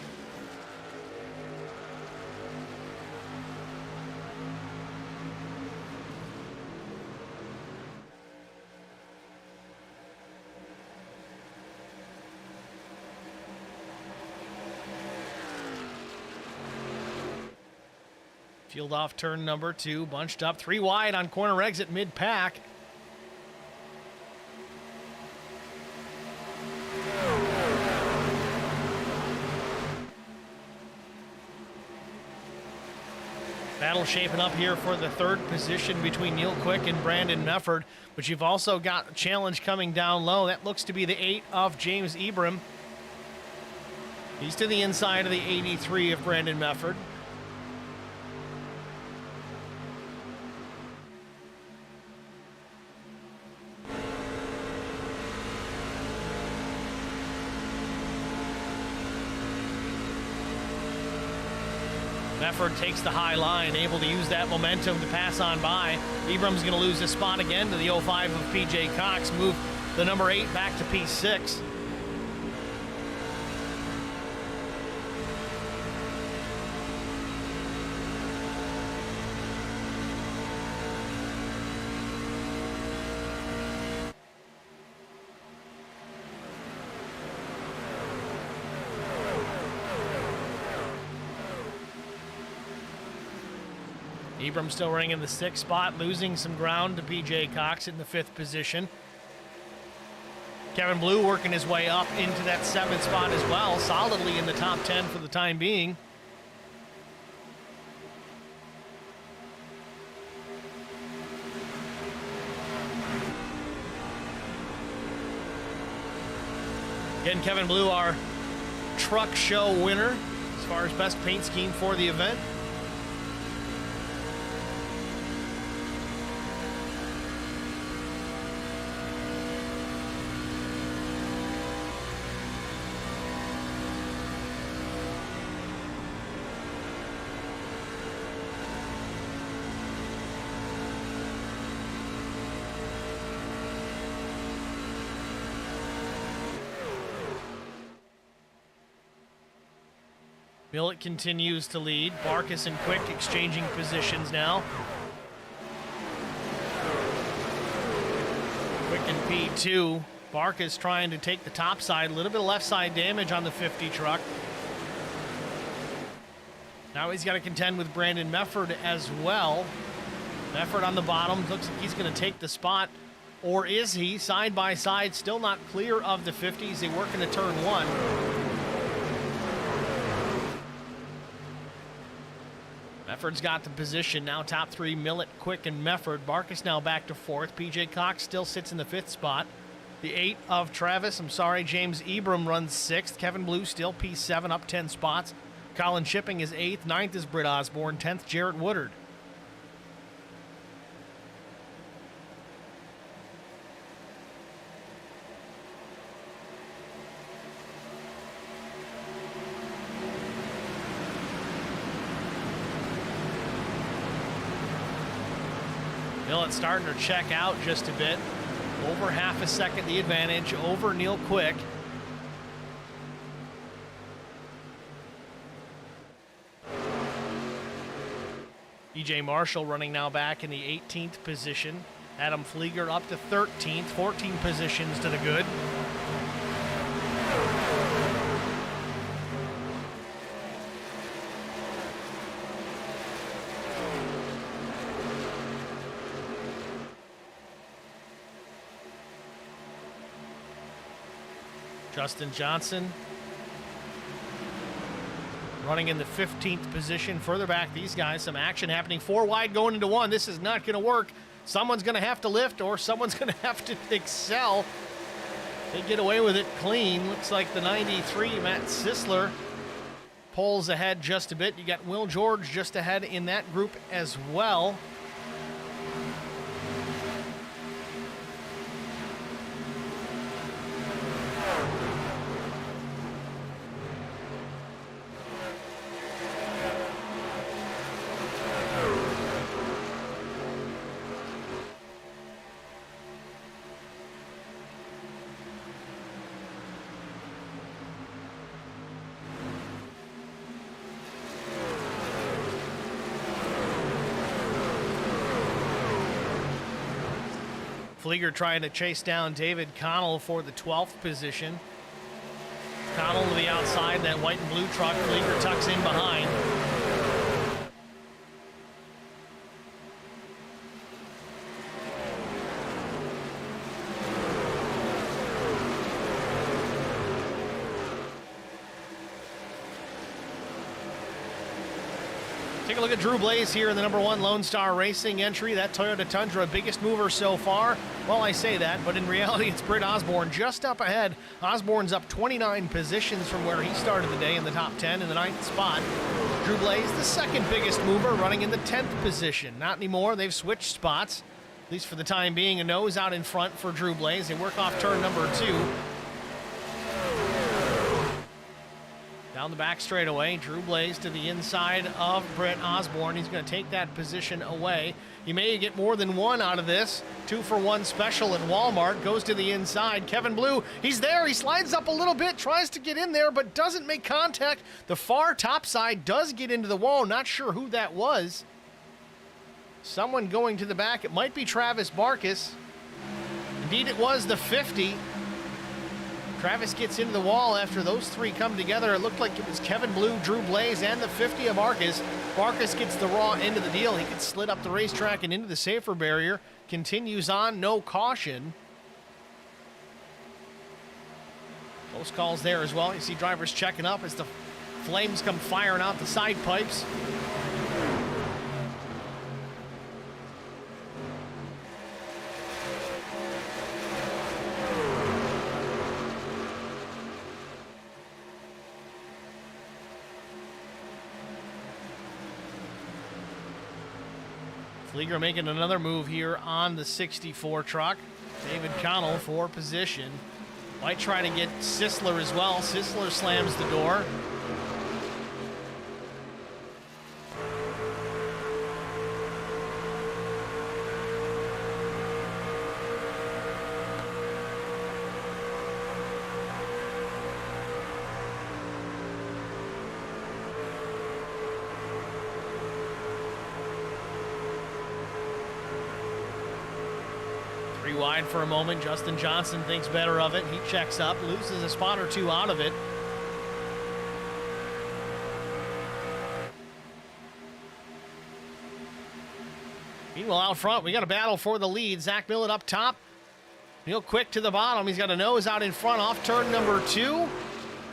Field off turn number 2, bunched up 3 wide on corner exit mid-pack. Battle shaping up here for the 3rd position between Neil Quick and Brandon Mefford, but you've also got a challenge coming down low. That looks to be the 8 of James Ebram. He's to the inside of the 83 of Brandon Mefford. Mefford takes the high line, able to use that momentum to pass on by. Ebram's going to lose his spot again to the 05 of PJ Cox, move the number 8 back to P6. Ebram still running in the 6th spot, losing some ground to PJ Cox in the 5th position. Kevin Blue working his way up into that 7th spot as well, solidly in the top 10 for the time being. Again, Kevin Blue, our truck show winner as far as best paint scheme for the event. Millett continues to lead. Barkas and Quick exchanging positions now. Quick in P2. Barkas trying to take the top side. A little bit of left side damage on the 50 truck. Now he's got to contend with Brandon Mefford as well. Mefford on the bottom. Looks like he's going to take the spot. Or is he? Side by side, still not clear of the 50s. They work into turn 1. Mefford's got the position now, top 3, Millett, Quick, and Mefford. Barkas now back to 4th. PJ Cox still sits in the 5th spot. The 8 of James Ebram runs 6th. Kevin Blue still P7, up 10 spots. Colin Shipping is 8th. 9th is Britt Osborne. 10th, Jarrett Woodard. Millett starting to check out just a bit. Over half a second the advantage over Neil Quick. EJ Marshall running now back in the 18th position. Adam Flieger up to 13th, 14 positions to the good. Justin Johnson running in the 15th position. Further back, these guys, some action happening. 4 wide going into 1. This is not going to work. Someone's going to have to lift or someone's going to have to excel. They get away with it clean. Looks like the 93, Matt Sisler, pulls ahead just a bit. You got Will George just ahead in that group as well. Flieger trying to chase down David Connell for the 12th position. Connell to the outside, that white and blue truck. Flieger tucks in behind. Take a look at Drew Blaze here in the number 1 Lonestar Racing entry. That Toyota Tundra, biggest mover so far. Well, I say that, but in reality, it's Britt Osborne just up ahead. Osborne's up 29 positions from where he started the day in the top 10 in the 9th spot. Drew Blaze, the second biggest mover, running in the 10th position. Not anymore. They've switched spots, at least for the time being. A nose out in front for Drew Blaze. They work off turn number 2. Down the back straightaway, Drew Blaze to the inside of Britt Osborne. He's going to take that position away. He may get more than 1 out of this. 2-for-1 special at Walmart. Goes to the inside. Kevin Blue, he's there. He slides up a little bit, tries to get in there, but doesn't make contact. The far top side does get into the wall. Not sure who that was. Someone going to the back. It might be Travis Barkis. Indeed, it was the 50. Travis gets into the wall after those 3 come together. It looked like it was Kevin Blue, Drew Blaze, and the 50 of Marcus. Marcus gets the raw end of the deal. He gets slid up the racetrack and into the safer barrier. Continues on, no caution. Close calls there as well. You see drivers checking up as the flames come firing out the side pipes. Flieger making another move here on the 64 truck. David Connell for position. Might try to get Sisler as well. Sisler slams the door. Wide for a moment. Justin Johnson thinks better of it. He checks up, loses a spot or 2 out of it. Meanwhile, out front, we got a battle for the lead. Zach Millett up top. Neil Quick to the bottom. He's got a nose out in front off turn number 2. Do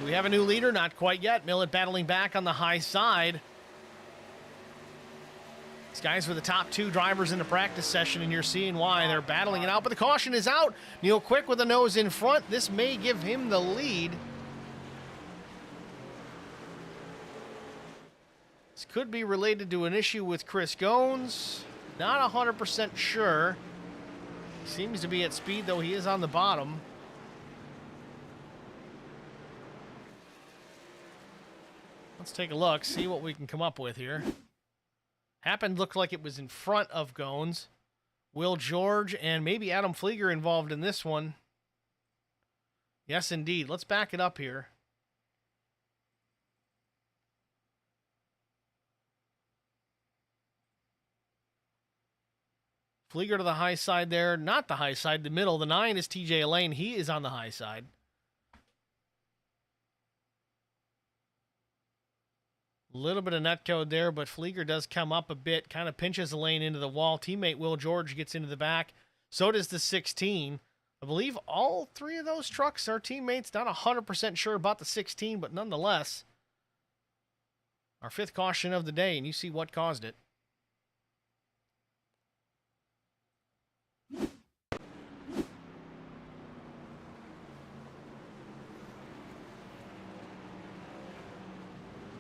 we have a new leader? Not quite yet. Millett battling back on the high side. These guys were the top 2 drivers in the practice session, and you're seeing why. They're battling it out, but the caution is out. Neil Quick with a nose in front. This may give him the lead. This could be related to an issue with Chris Goins. Not 100% sure. Seems to be at speed, though he is on the bottom. Let's take a look, see what we can come up with here. Happened looked like it was in front of Goins. Will George and maybe Adam Flieger involved in this one. Yes, indeed. Let's back it up here. Flieger to the high side there. Not the high side, the middle. The 9 is TJ Elaine. He is on the high side. A little bit of netcode there, but Flieger does come up a bit, kind of pinches the lane into the wall. Teammate Will George gets into the back. So does the 16. I believe all three of those trucks are teammates. Not 100% sure about the 16, but nonetheless, our fifth caution of the day, and you see what caused it.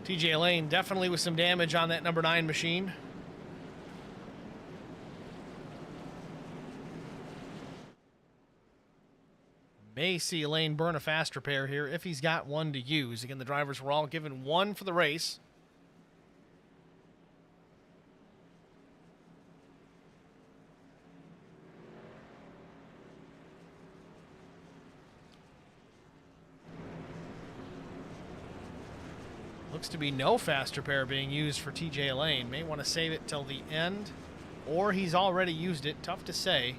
TJ Lane definitely with some damage on that number 9 machine. May see Lane burn a fast repair here if he's got one to use. Again, the drivers were all given one for the race. Looks to be no fast repair being used for TJ Lane. May want to save it till the end, or he's already used it. Tough to say.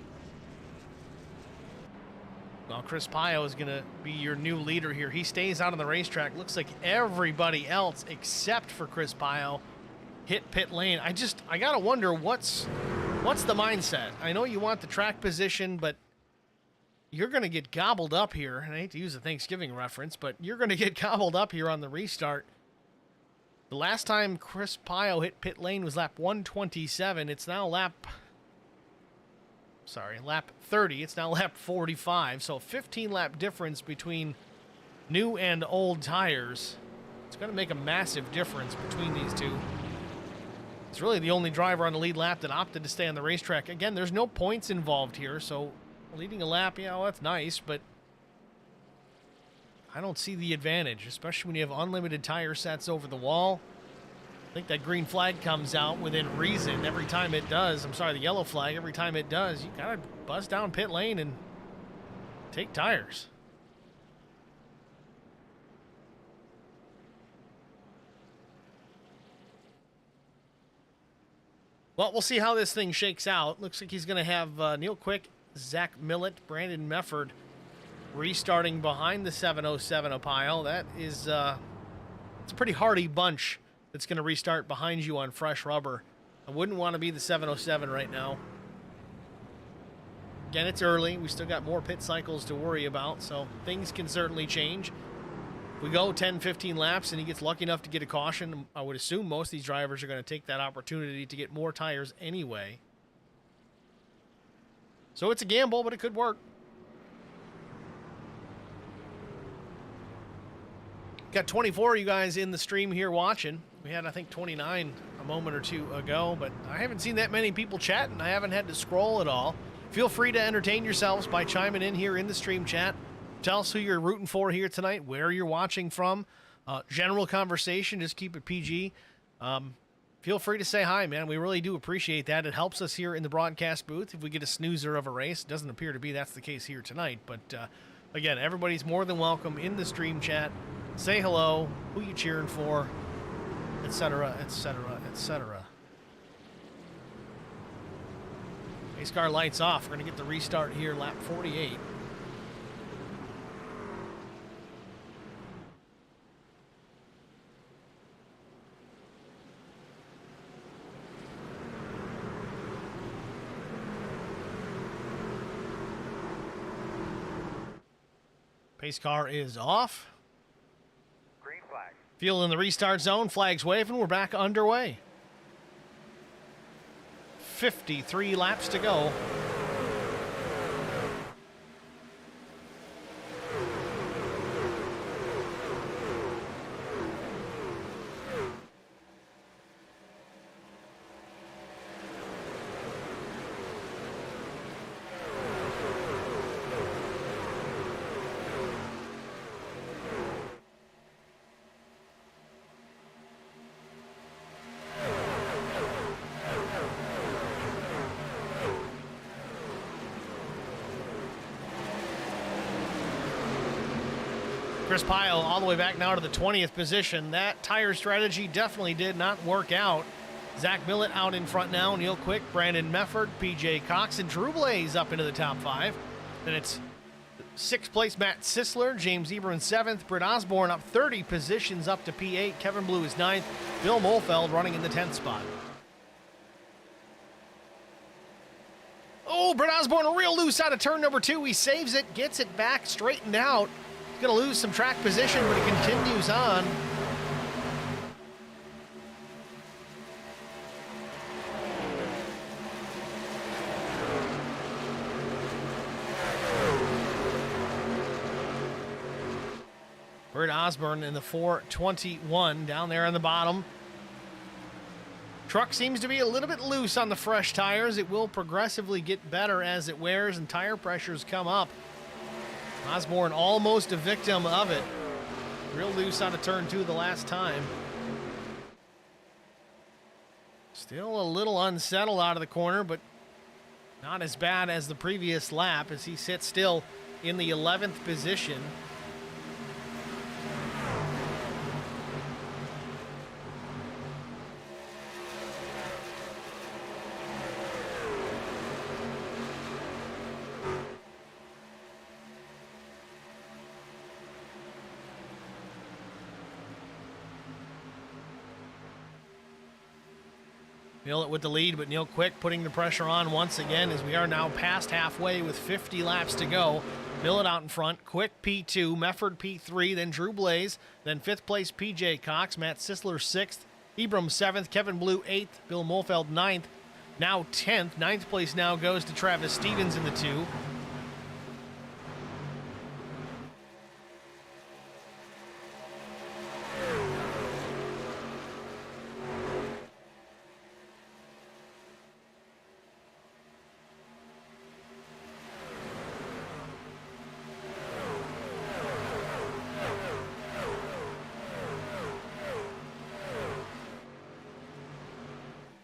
Well, Chris Pio is going to be your new leader here. He stays out on the racetrack. Looks like everybody else except for Chris Pio hit pit lane. I got to wonder what's the mindset. I know you want the track position, but you're going to get gobbled up here. And I hate to use a Thanksgiving reference, but you're going to get gobbled up here on the restart. The last time Chris Pio hit pit lane was lap 127. It's now lap 30. It's now lap 45. So 15 lap difference between new and old tires. It's going to make a massive difference between these two. It's really the only driver on the lead lap that opted to stay on the racetrack. Again, there's no points involved here, so leading a lap, yeah, well, that's nice, but I don't see the advantage, especially when you have unlimited tire sets over the wall. I think that green flag comes out within reason every time it does. I'm sorry, the yellow flag, every time it does, you gotta buzz down pit lane and take tires. Well, we'll see how this thing shakes out. Looks like he's going to have Neil Quick, Zach Millett, Brandon Mefford restarting behind the 707 pile. That is it's a pretty hardy bunch that's going to restart behind you on fresh rubber. I wouldn't want to be the 707 right now. Again, it's early. We still got more pit cycles to worry about, so things can certainly change. If we go 10, 15 laps and he gets lucky enough to get a caution, I would assume most of these drivers are going to take that opportunity to get more tires anyway. So it's a gamble, but it could work. Got 24 of you guys in the stream here watching. We had, I think, 29 a moment or two ago, but I haven't seen that many people chatting. I haven't had to scroll at all. Feel free to entertain yourselves by chiming in here in the stream chat. Tell us who you're rooting for here tonight, where you're watching from. General conversation, just keep it PG. Feel free to say hi, man. We really do appreciate that. It helps us here in the broadcast booth if we get a snoozer of a race. It doesn't appear to be that's the case here tonight, but again, everybody's more than welcome in the stream chat. Say hello, who you cheering for, etc., etc., etc. Pace car lights off. We're going to get the restart here, lap 48. Pace car is off. Green flag. Fuel in the restart zone. Flags waving. We're back underway. 53 laps to go. Chris Pile all the way back now to the 20th position. That tire strategy definitely did not work out. Zach Millett out in front now. Neil Quick, Brandon Mefford, PJ Cox, and Drew Blaze up into the top 5. Then it's 6th place Matt Sisler, James Eber in 7th, Britt Osborne up 30 positions up to P8. Kevin Blue is 9th. Bill Molfeld running in the 10th spot. Oh, Oh, Brett Osborne real loose out of turn number 2. He saves it, gets it back, straightened out. He's going to lose some track position, but he continues on. Brett Osborne in the 4:21 down there on the bottom. Truck seems to be a little bit loose on the fresh tires. It will progressively get better as it wears and tire pressures come up. Osborne almost a victim of it. Real loose on a turn 2 the last time. Still a little unsettled out of the corner, but not as bad as the previous lap as he sits still in the 11th position. Millet with the lead, but Neil Quick putting the pressure on once again as we are now past halfway with 50 laps to go. Millet out in front, Quick P2, Mefford P3, then Drew Blaze, then 5th place PJ Cox, Matt Sisler 6th, Ebram 7th, Kevin Blue 8th, Bill Mulfeld 9th, now 10th. 9th place now goes to Travis Stevens in the 2.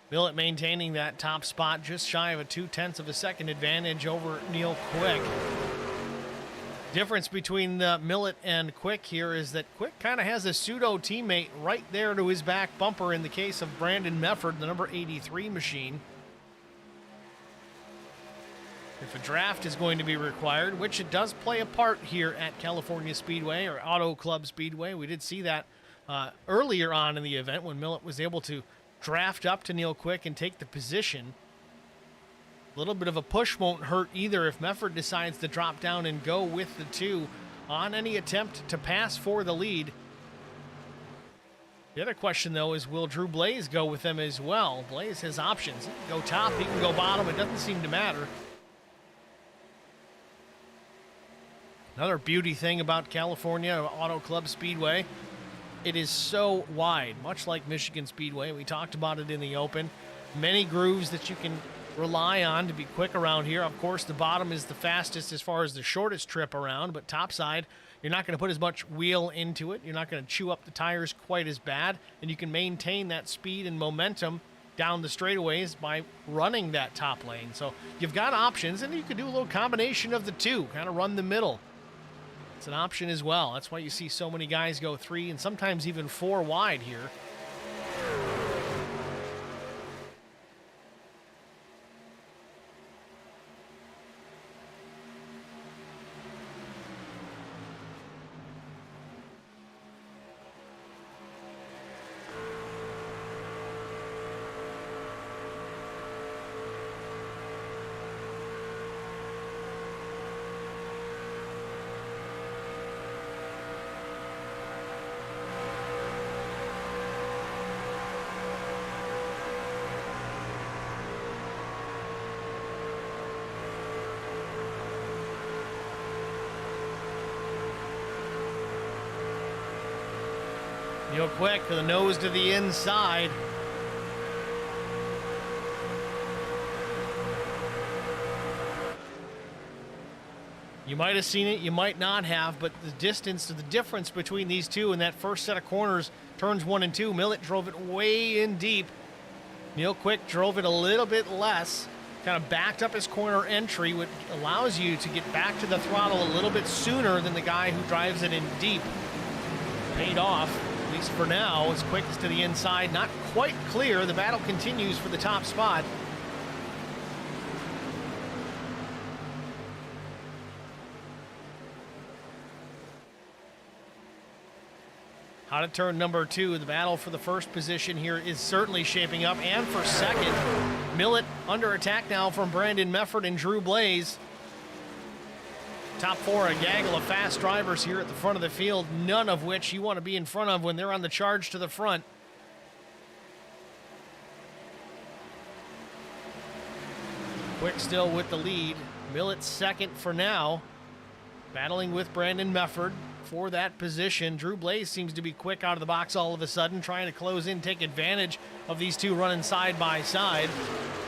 Millet maintaining that top spot, just shy of a 0.2 of a second advantage over Neil Quick. Difference between Millet and Quick here is that Quick kind of has a pseudo teammate right there to his back bumper in the case of Brandon Mefford, the number 83 machine. If a draft is going to be required, which it does play a part here at California Speedway or Auto Club Speedway. We did see that earlier on in the event when Millet was able to draft up to Neil Quick and take the position. A little bit of a push won't hurt either if Mefford decides to drop down and go with the 2 on any attempt to pass for the lead. The other question, though, is will Drew Blaze go with them as well? Blaze has options. He can go top, he can go bottom. It doesn't seem to matter. Another beauty thing about California Auto Club Speedway, it is so wide, much like Michigan Speedway. We talked about it in the open. Many grooves that you can rely on to be quick around here. Of course, the bottom is the fastest as far as the shortest trip around, but topside, you're not going to put as much wheel into it. You're not going to chew up the tires quite as bad, and you can maintain that speed and momentum down the straightaways by running that top lane. So you've got options, and you can do a little combination of the 2, kind of run the middle. It's an option as well. That's why you see so many guys go 3 and sometimes even 4 wide here. Neil Quick to the nose to the inside. You might have seen it, you might not have, but the distance, the difference between these two in that first set of corners, turns 1 and 2, Millet drove it way in deep. Neil Quick drove it a little bit less, kind of backed up his corner entry, which allows you to get back to the throttle a little bit sooner than the guy who drives it in deep. Paid off. At least for now, as Quick is to the inside, not quite clear. The battle continues for the top spot. Out of turn number 2, the battle for the first position here is certainly shaping up, and for second. Millett under attack now from Brandon Mefford and Drew Blaze. Top 4, a gaggle of fast drivers here at the front of the field, none of which you want to be in front of when they're on the charge to the front. Quick still with the lead. Millett second for now, battling with Brandon Mefford for that position. Drew Blaze seems to be quick out of the box all of a sudden, trying to close in, take advantage of these two running side by side.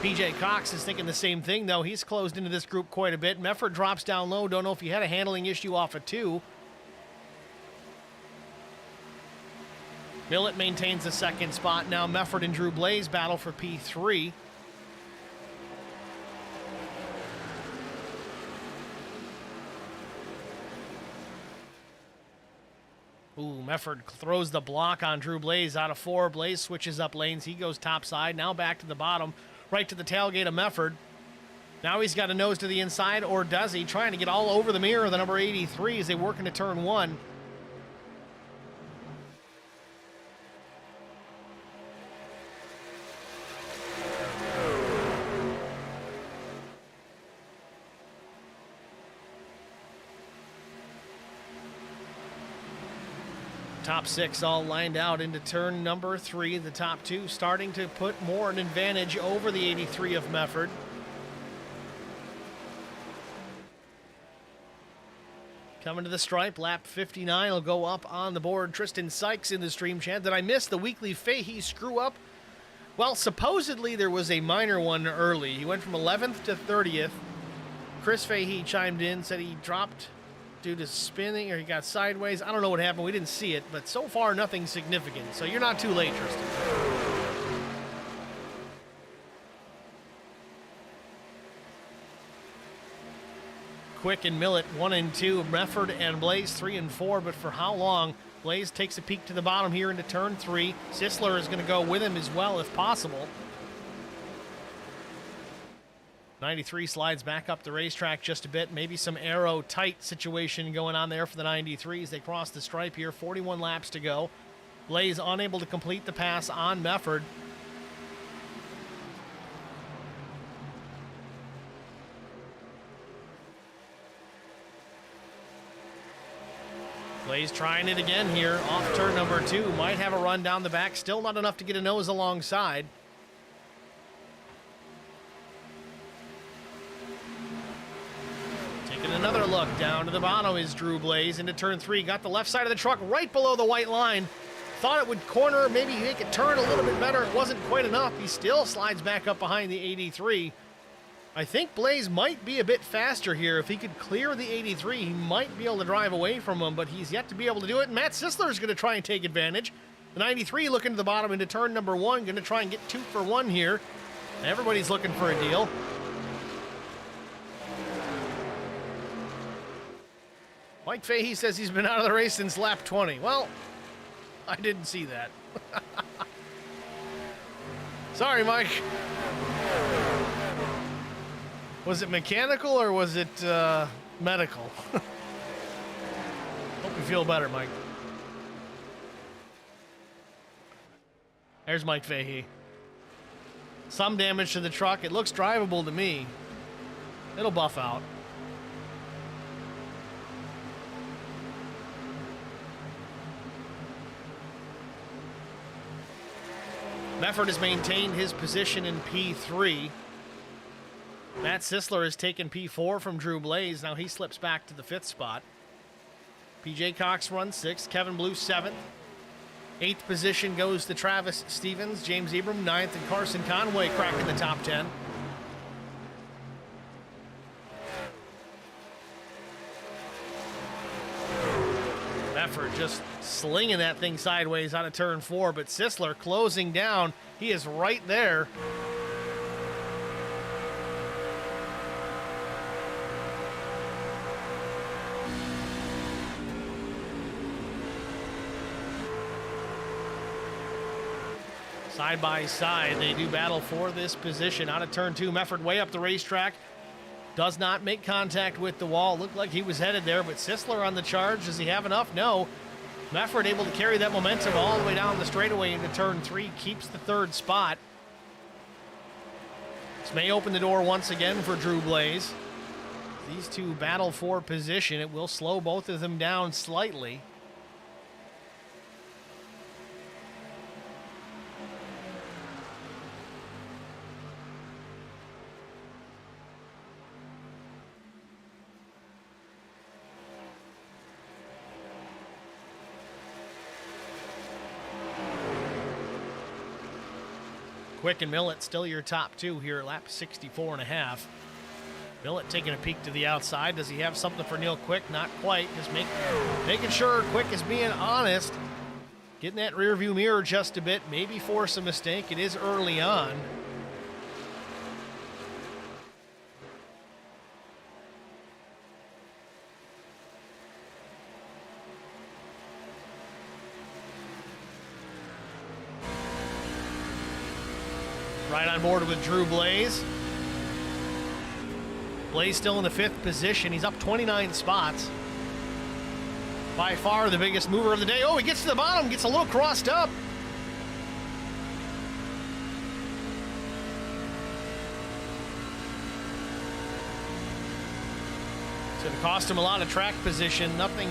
PJ Cox is thinking the same thing, though. He's closed into this group quite a bit. Mefford drops down low. Don't know if he had a handling issue off of 2. Millett maintains the second spot. Now Mefford and Drew Blaze battle for P3. Ooh, Mefford throws the block on Drew Blaze out of 4. Blaze switches up lanes. He goes topside. Now back to the bottom, right to the tailgate of Mefford. Now he's got a nose to the inside, or does he? Trying to get all over the mirror of the number 83 as they work into turn 1. Top 6 all lined out into turn number 3. The top 2 starting to put more an advantage over the 83 of Mefford. Coming to the stripe, lap 59 will go up on the board. Tristan Sykes in the stream chat. Did I miss the weekly Fahey screw up? Well, supposedly there was a minor one early. He went from 11th to 30th. Chris Fahey chimed in, said he dropped due to spinning, or he got sideways. I don't know what happened. We didn't see it, but so far nothing significant. So you're not too late, Tristan. Quick and Millett 1 and 2. Mefford and Blaze 3 and 4. But for how long? Blaze takes a peek to the bottom here into turn 3. Sisler is going to go with him as well if possible. 93 slides back up the racetrack just a bit. Maybe some aero tight situation going on there for the 93s. They cross the stripe here. 41 laps to go. Blaze unable to complete the pass on Mefford. Blaze trying it again here off turn number 2. Might have a run down the back. Still not enough to get a nose alongside. Taking another look down to the bottom is Drew Blaze into turn 3. Got the left side of the truck right below the white line. Thought it would corner, maybe make it turn a little bit better. It wasn't quite enough. He still slides back up behind the 83. I think Blaze might be a bit faster here. If he could clear the 83, he might be able to drive away from him, but he's yet to be able to do it. And Matt Sisler is going to try and take advantage. The 93 looking to the bottom into turn number 1, going to try and get 2 for 1 here. Everybody's looking for a deal. Mike Fahey says he's been out of the race since lap 20. Well, I didn't see that. Sorry, Mike. Was it mechanical or was it medical? Hope you feel better, Mike. There's Mike Fahey. Some damage to the truck. It looks drivable to me. It'll buff out. Mefford has maintained his position in P3. Matt Sisler has taken P4 from Drew Blaze. Now he slips back to the 5th spot. PJ Cox runs 6th. Kevin Blue 7th. 8th position goes to Travis Stevens. James Ebram 9th. And Carson Conway cracking the top 10. Mefford just slinging that thing sideways out of turn 4. But Sisler closing down. He is right there. Side by side, they do battle for this position. Out of turn 2, Mefford way up the racetrack. Does not make contact with the wall. Looked like he was headed there, but Sisler on the charge. Does he have enough? No. Mefford able to carry that momentum all the way down the straightaway into turn 3, keeps the 3rd spot. This may open the door once again for Drew Blaze. These two battle for position. It will slow both of them down slightly. Quick and Millett still your top two here, lap 64.5. Millett taking a peek to the outside. Does he have something for Neil Quick? Not quite. Just making sure Quick is being honest. Getting that rear view mirror just a bit. Maybe force a mistake. It is early on. Right on board with Drew Blaze. Blaze still in the 5th position. He's up 29 spots. By far the biggest mover of the day. Oh, he gets to the bottom, gets a little crossed up. It's going to cost him a lot of track position. Nothing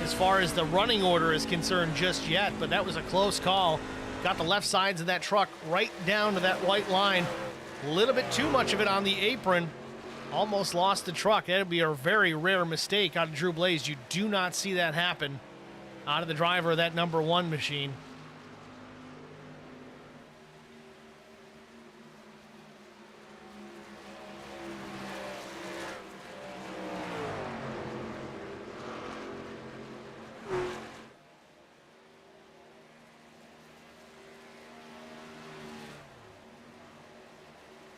as far as the running order is concerned just yet, but that was a close call. Got the left sides of that truck right down to that white line. A little bit too much of it on the apron. Almost lost the truck. That would be a very rare mistake out of Drew Blaze. You do not see that happen out of the driver of that number 1 machine.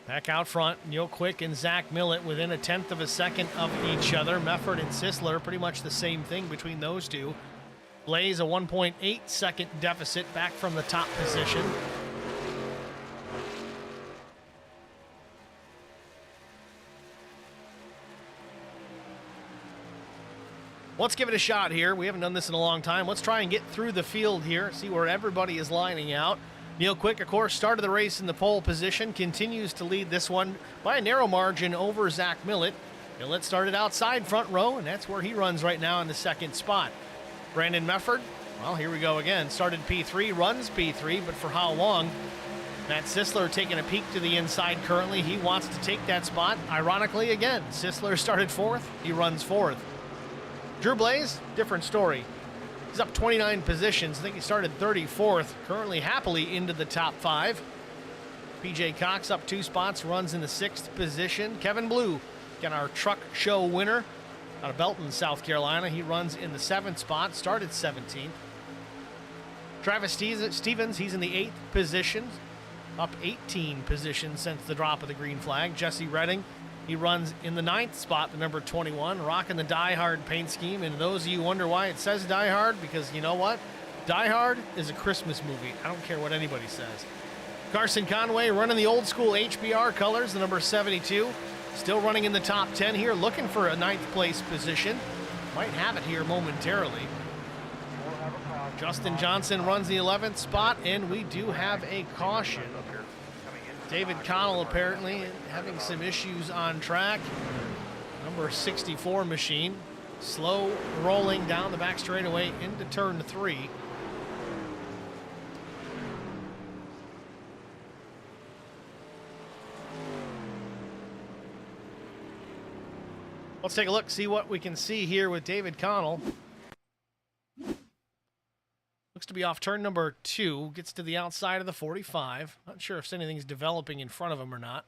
Back out front, Neil Quick and Zach Millett within 1/10 of a second of each other. Mefford and Sisler, pretty much the same thing between those two. Blaze, a 1.8 second deficit back from the top position. Let's give it a shot here. We haven't done this in a long time. Let's try and get through the field here, see where everybody is lining out. Neil Quick, of course, started the race in the pole position, continues to lead this one by a narrow margin over Zach Millett. Millett started outside front row, and that's where he runs right now in the 2nd spot. Brandon Mefford, well, here we go again. Started P3, runs P3, but for how long? Matt Sisler taking a peek to the inside currently. He wants to take that spot. Ironically, again, Sisler started 4th, he runs 4th. Drew Blaze, different story. He's up 29 positions. I think he started 34th, currently happily into the top 5. PJ Cox up 2 spots, runs in the 6th position. Kevin Blue, again, our truck show winner out of Belton, South Carolina. He runs in the 7th spot, started 17th. Travis Stevens, he's in the 8th position, up 18 positions since the drop of the green flag. Jesse Redding, he runs in the 9th spot, the number 21, rocking the Die Hard paint scheme. And those of you who wonder why it says Die Hard, because you know what? Die Hard is a Christmas movie. I don't care what anybody says. Carson Conway running the old school HBR colors, the number 72. Still running in the top 10 here, looking for a 9th place position. Might have it here momentarily. Justin Johnson runs the 11th spot, and we do have a caution. David Connell apparently having some issues on track. Number 64 machine, slow rolling down the back straightaway into turn 3. Let's take a look, see what we can see here with David Connell. Looks to be off turn number 2, gets to the outside of the 45. Not sure if anything's developing in front of him or not.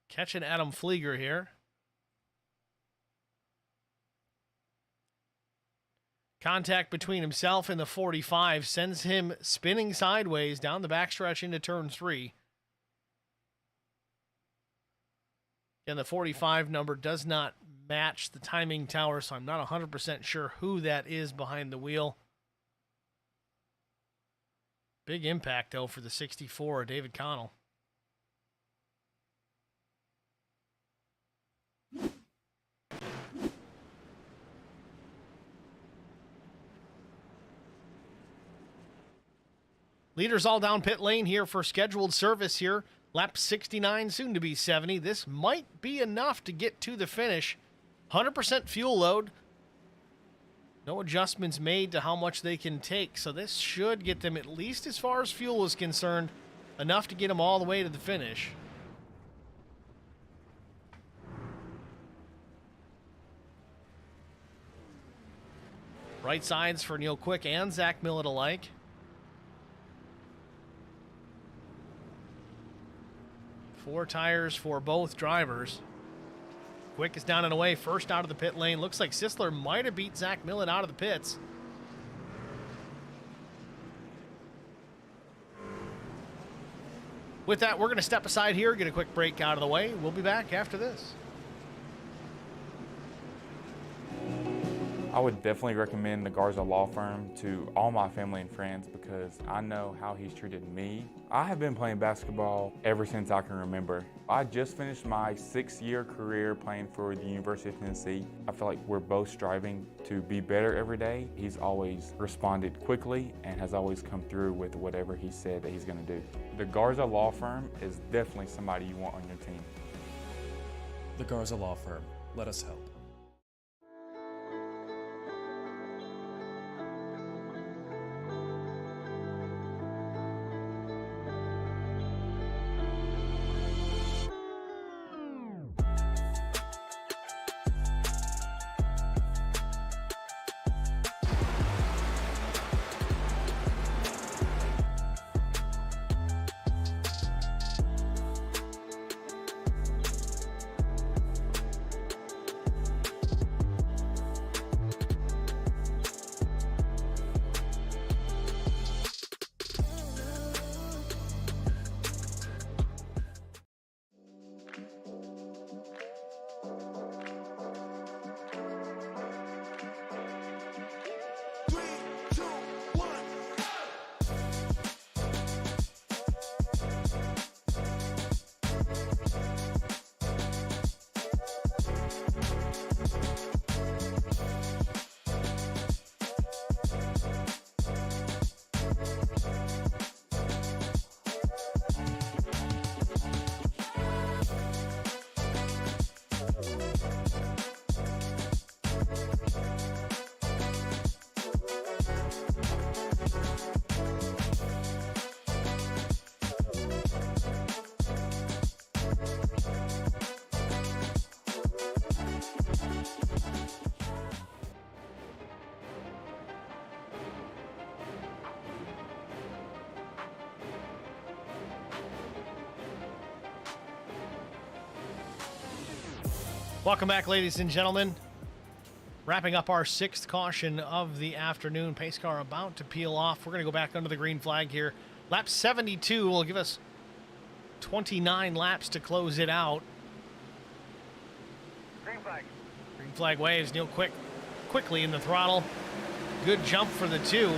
Catching Adam Flieger here. Contact between himself and the 45 sends him spinning sideways down the backstretch into turn 3. And the 45 number does not match the timing tower, so I'm not 100% sure who that is behind the wheel. Big impact, though, for the 64, David Connell. Leaders all down pit lane here for scheduled service here. Lap 69, soon to be 70. This might be enough to get to the finish. 100% fuel load. No adjustments made to how much they can take, so this should get them, at least as far as fuel is concerned, enough to get them all the way to the finish. Right sides for Neil Quick and Zach Millett alike. Four tires for both drivers. Quick is down and away, first out of the pit lane. Looks like Sisler might have beat Zach Millett out of the pits. With that, we're going to step aside here, get a quick break out of the way. We'll be back after this. I would definitely recommend the Garza Law Firm to all my family and friends because I know how he's treated me. I have been playing basketball ever since I can remember. I just finished my 6-year career playing for the University of Tennessee. I feel like we're both striving to be better every day. He's always responded quickly and has always come through with whatever he said that he's going to do. The Garza Law Firm is definitely somebody you want on your team. The Garza Law Firm. Let us help. Welcome back, ladies and gentlemen. Wrapping up our 6th caution of the afternoon. Pace car about to peel off. We're going to go back under the green flag here. Lap 72 will give us 29 laps to close it out. Green flag. Green flag waves. Neil quickly in the throttle. Good jump for the 2.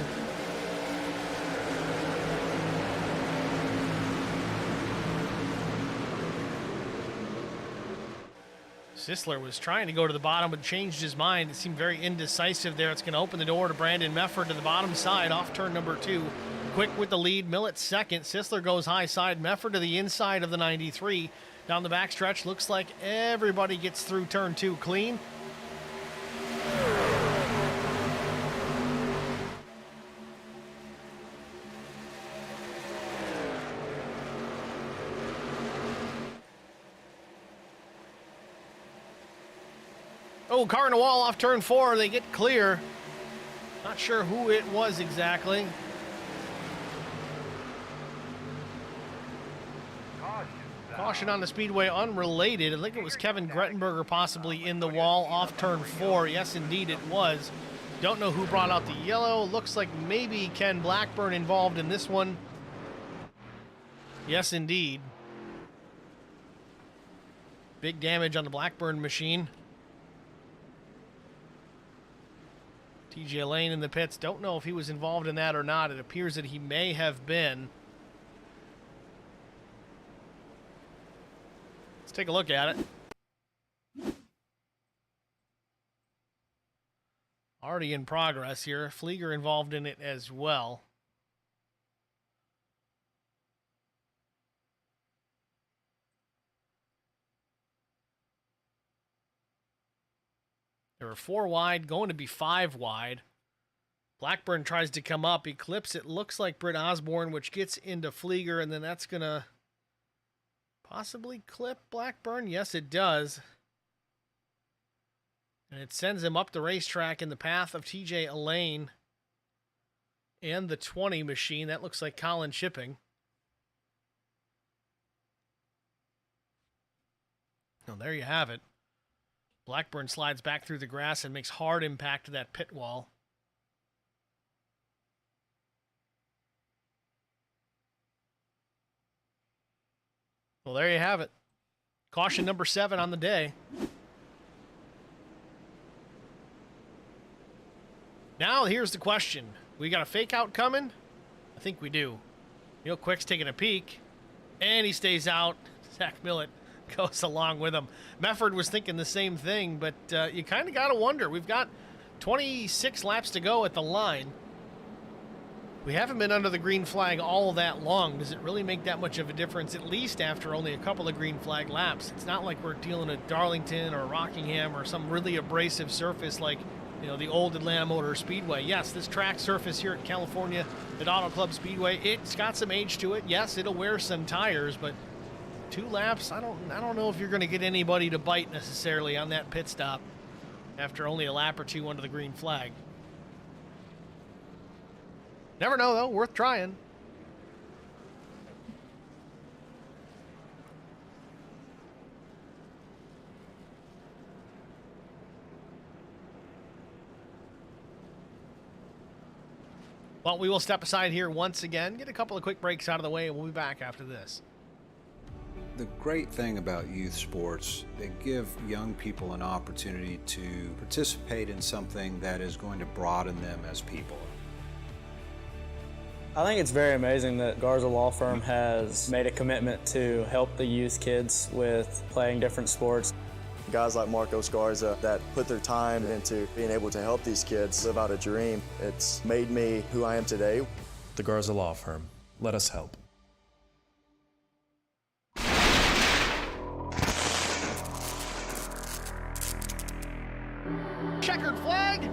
Sisler was trying to go to the bottom, but changed his mind. It seemed very indecisive there. It's going to open the door to Brandon Mefford to the bottom side off turn number 2. Quick with the lead. Millett second. Sisler goes high side. Mefford to the inside of the 93. Down the backstretch. Looks like everybody gets through turn 2 clean. Oh, car in the wall off turn 4. They get clear. Not sure who it was exactly. Caution on the Speedway, unrelated. I think it was Kevin Grettenberger possibly in the wall off turn 4. Yes, indeed it was. Don't know who brought out the yellow. Looks like maybe Ken Blackburn involved in this one. Yes, indeed. Big damage on the Blackburn machine. TJ Lane in the pits. Don't know if he was involved in that or not. It appears that he may have been. Let's take a look at it. Already in progress here. Flieger involved in it as well. There were 4 wide, going to be 5 wide. Blackburn tries to come up. He clips, it looks like Britt Osborne, which gets into Flieger, and then that's going to possibly clip Blackburn. Yes, it does. And it sends him up the racetrack in the path of TJ Elaine and the 20 machine. That looks like Colin Shipping. Well, there you have it. Blackburn slides back through the grass and makes hard impact to that pit wall. Well, there you have it. Caution number 7 on the day. Now, here's the question. We got a fake out coming? I think we do. Neil Quick's taking a peek, and he stays out. Zach Millett goes along with him. Mefford was thinking the same thing, but you kind of got to wonder. We've got 26 laps to go at the line. We haven't been under the green flag all that long. Does it really make that much of a difference, at least after only a couple of green flag laps? It's not like we're dealing at Darlington or Rockingham or some really abrasive surface like, you know, the old Atlanta Motor Speedway. Yes, this track surface here at California at Auto Club Speedway, it's got some age to it. Yes, it'll wear some tires, but 2 laps, I don't know if you're going to get anybody to bite necessarily on that pit stop after only a lap or 2 under the green flag. Never know, though. Worth trying. Well, we will step aside here once again, get a couple of quick breaks out of the way, and we'll be back after this. The great thing about youth sports, they give young people an opportunity to participate in something that is going to broaden them as people. I think it's very amazing that Garza Law Firm has made a commitment to help the youth kids with playing different sports. Guys like Marcos Garza that put their time into being able to help these kids live out a dream. It's made me who I am today. The Garza Law Firm. Let us help. Checkered flag.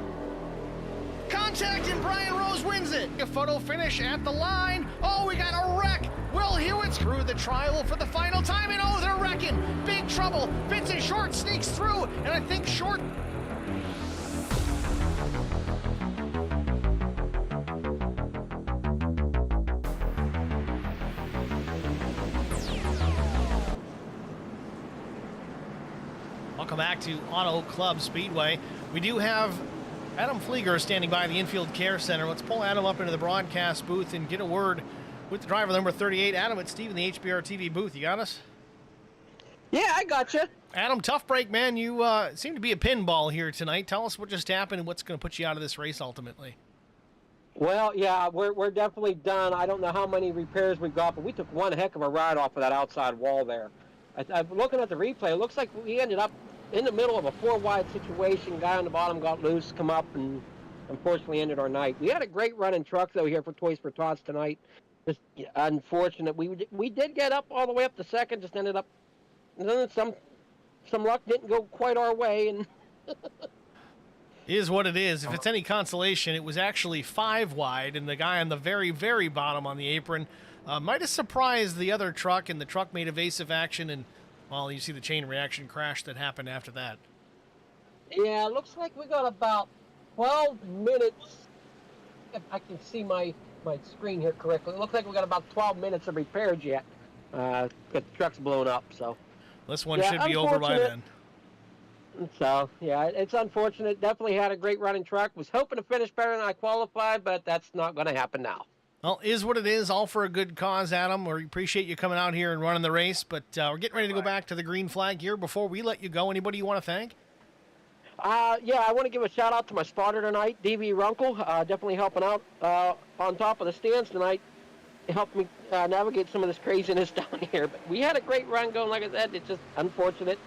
Contact and Brian Rose wins it. A photo finish at the line. Oh, we got a wreck. Will Hewitt's through the trial for the final time, and oh, they're wrecking. Big trouble. Vincent Short sneaks through, and I think Short. Welcome back to Auto Club Speedway. We do have Adam Flieger standing by the infield care center. Let's pull Adam up into the broadcast booth and get a word with the driver number 38. Adam, it's Steve in the HBR TV booth. You got us? Yeah, I got you. Adam, tough break, man. You seem to be a pinball here tonight. Tell us what just happened and what's going to put you out of this race ultimately. Well, yeah, we're definitely done. I don't know how many repairs we've got, but we took one heck of a ride off of that outside wall there. I'm looking at the replay. It looks like we ended up in the middle of a 4-wide situation. Guy on the bottom got loose, come up, and unfortunately ended our night. We had a great running truck, though, here for Toys for Tots tonight. Just unfortunate. We did get up all the way up to second, just ended up, and then some luck didn't go quite our way. And Is what it is. If it's any consolation, it was actually 5 wide, and the guy on the very, very bottom on the apron might have surprised the other truck, and the truck made evasive action, and, well, you see the chain reaction crash that happened after that. yeah, it looks like we got about 12 minutes. If I can see my screen here correctly. It looks like we got about 12 minutes of repairs yet. The truck's blown up, so. This one should be over by then. So, yeah, it's unfortunate. Definitely had a great running truck. Was hoping to finish better than I qualified, but that's not going to happen now. Well, is what it is, all for a good cause, Adam. We appreciate you coming out here and running the race, but we're getting ready to go back to the green flag here. Before we let you go, anybody you want to thank? Yeah, I want to give a shout out to my spotter tonight, DB Runkle, definitely helping out on top of the stands tonight. It helped me navigate some of this craziness down here. But we had a great run going, like I said. It's just unfortunate.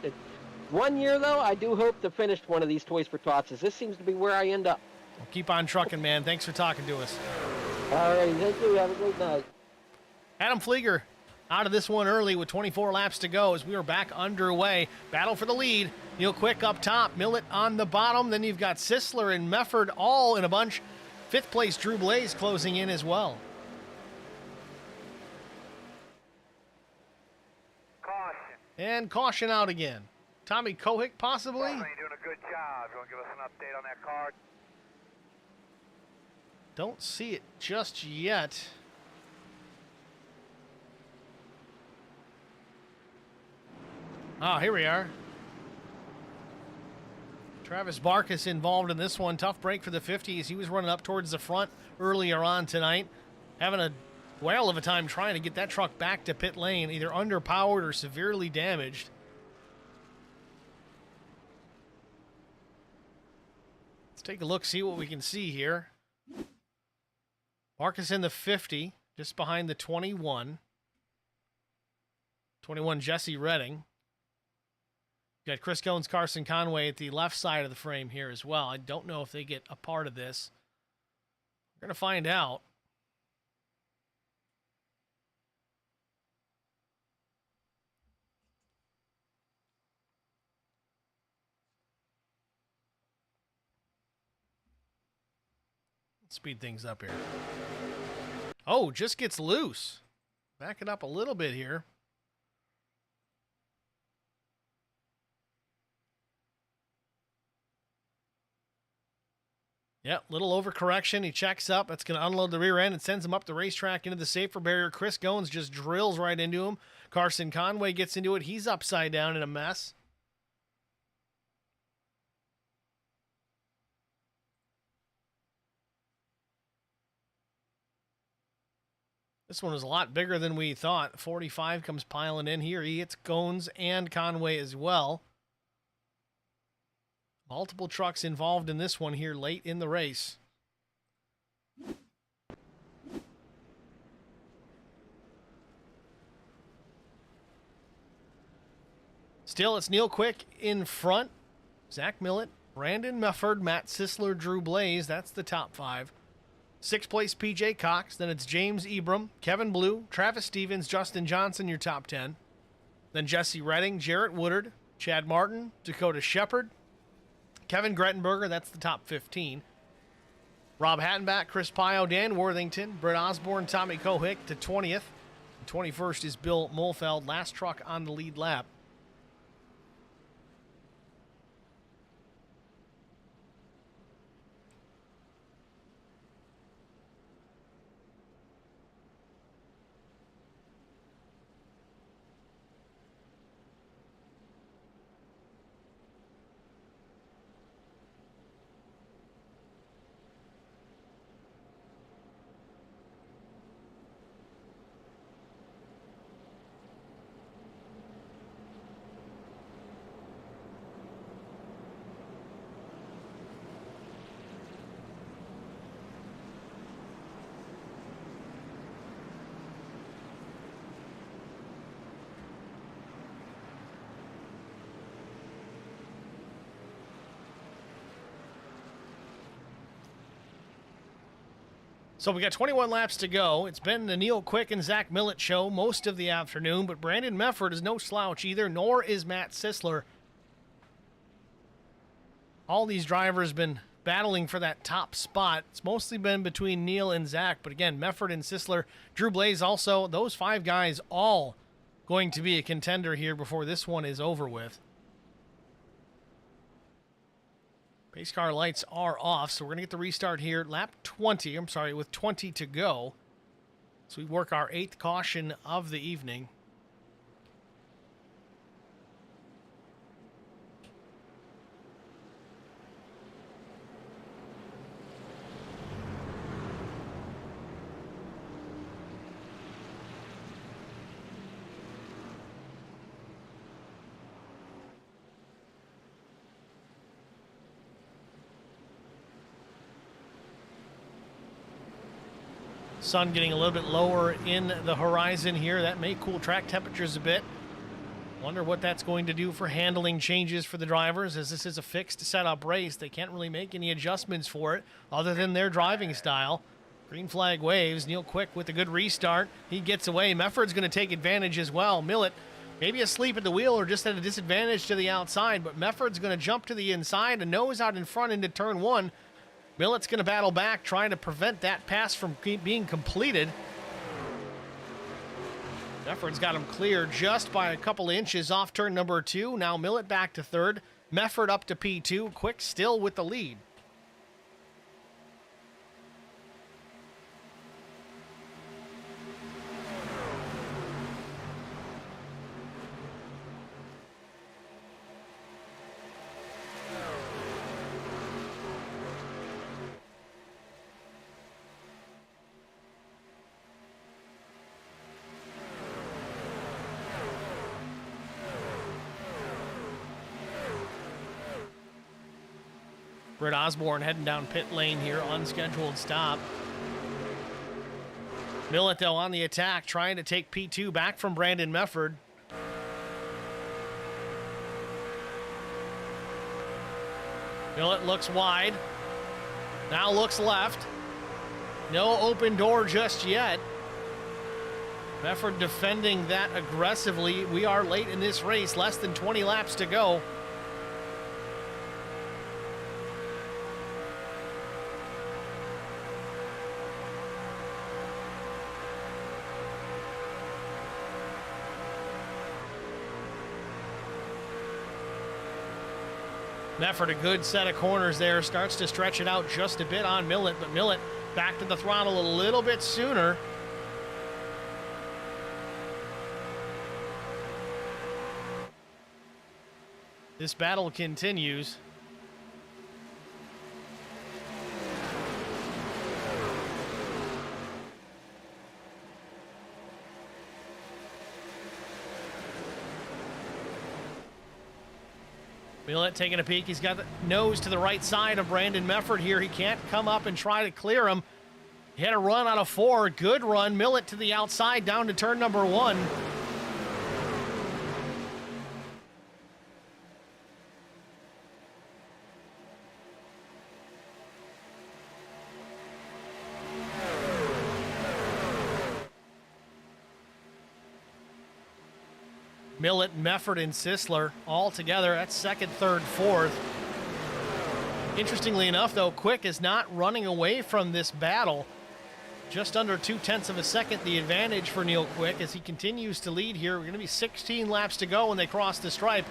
One year, though, I do hope to finish one of these Toys for Tots. This seems to be where I end up. Well, keep on trucking, man. Thanks for talking to us. All right, thank you. Have a great night. Adam Flieger out of this one early with 24 laps to go as we are back underway. Battle for the lead Neil Quick up top, Millett on the bottom. Then you've got Sisler and Mefford all in a bunch. 5th place, Drew Blaze closing in as well. Caution. And caution out again. Tommy Kohik possibly? You're doing a good job. You want to give us an update on that car? Don't see it just yet. Ah, here we are. Travis Barkas involved in this one. Tough break for the 50s. He was running up towards the front earlier on tonight. Having a whale of a time trying to get that truck back to pit lane, either underpowered or severely damaged. Let's take a look, see what we can see here. Barkas in the 50, just behind the 21. 21, Jesse Redding. Got Chris Goins, Carson Conway at the left side of the frame here as well. I don't know if they get a part of this. We're going to find out. Let's speed things up here. Oh, just gets loose. Back it up a little bit here. Yep, little overcorrection. He checks up. That's going to unload the rear end and sends him up the racetrack into the safer barrier. Chris Goins just drills right into him. Carson Conway gets into it. He's upside down in a mess. This one was a lot bigger than we thought. 45 comes piling in here. He hits Goins and Conway as well. Multiple trucks involved in this one here late in the race. Still, it's Neil Quick in front. Zach Millett, Brandon Mefford, Matt Sisler, Drew Blaze. That's the top 5. 6th place, PJ Cox. Then it's James Ebram, Kevin Blue, Travis Stevens, Justin Johnson, your top 10. Then Jesse Redding, Jarrett Woodard, Chad Martin, Dakota Shepard, Kevin Grettenberger, that's the top 15. Rob Hattenbach, Chris Pio, Dan Worthington, Brett Osborne, Tommy Kohik to 20th. 21st is Bill Mulfeld, last truck on the lead lap. So we got 21 laps to go. It's been the Neil Quick and Zach Millett show most of the afternoon, but Brandon Mefford is no slouch either, nor is Matt Sisler. All these drivers been battling for that top spot. It's mostly been between Neil and Zach, but again, Mefford and Sisler, Drew Blaze also, those 5 guys all going to be a contender here before this one is over with. Pace car lights are off, so we're going to get the restart here. Lap 20, with 20 to go. So we work our 8th caution of the evening. Sun getting a little bit lower in the horizon here. That may cool track temperatures a bit. Wonder what that's going to do for handling changes for the drivers, as this is a fixed setup race. They can't really make any adjustments for it other than their driving style. Green flag waves. Neil Quick with a good restart. He gets away. Mefford's going to take advantage as well. Millett maybe asleep at the wheel or just at a disadvantage to the outside, but Mefford's going to jump to the inside and nose out in front into turn one. Millett's going to battle back, trying to prevent that pass from being completed. Mefford's got him clear just by a couple inches off turn number two. Now Millett back to third. Mefford up to P2. Quick still with the lead. Britt Osborne heading down pit lane here, unscheduled stop. Millett, though, on the attack, trying to take P2 back from Brandon Mefford. Millett looks wide, now looks left. No open door just yet. Mefford defending that aggressively. We are late in this race, less than 20 laps to go. Mefford, a good set of corners there, starts to stretch it out just a bit on Millett, but Millett back to the throttle a little bit sooner. This battle continues. Millett taking a peek. He's got the nose to the right side of Brandon Mefford here. He can't come up and try to clear him. He had a run out of four. Good run. Millett to the outside down to turn number one. Millett, Mefford, and Sisler all together. That's second, third, fourth. Interestingly enough, though, Quick is not running away from this battle. Just under 0.2 of a second the advantage for Neil Quick as he continues to lead here. We're going to be 16 laps to go when they cross the stripe.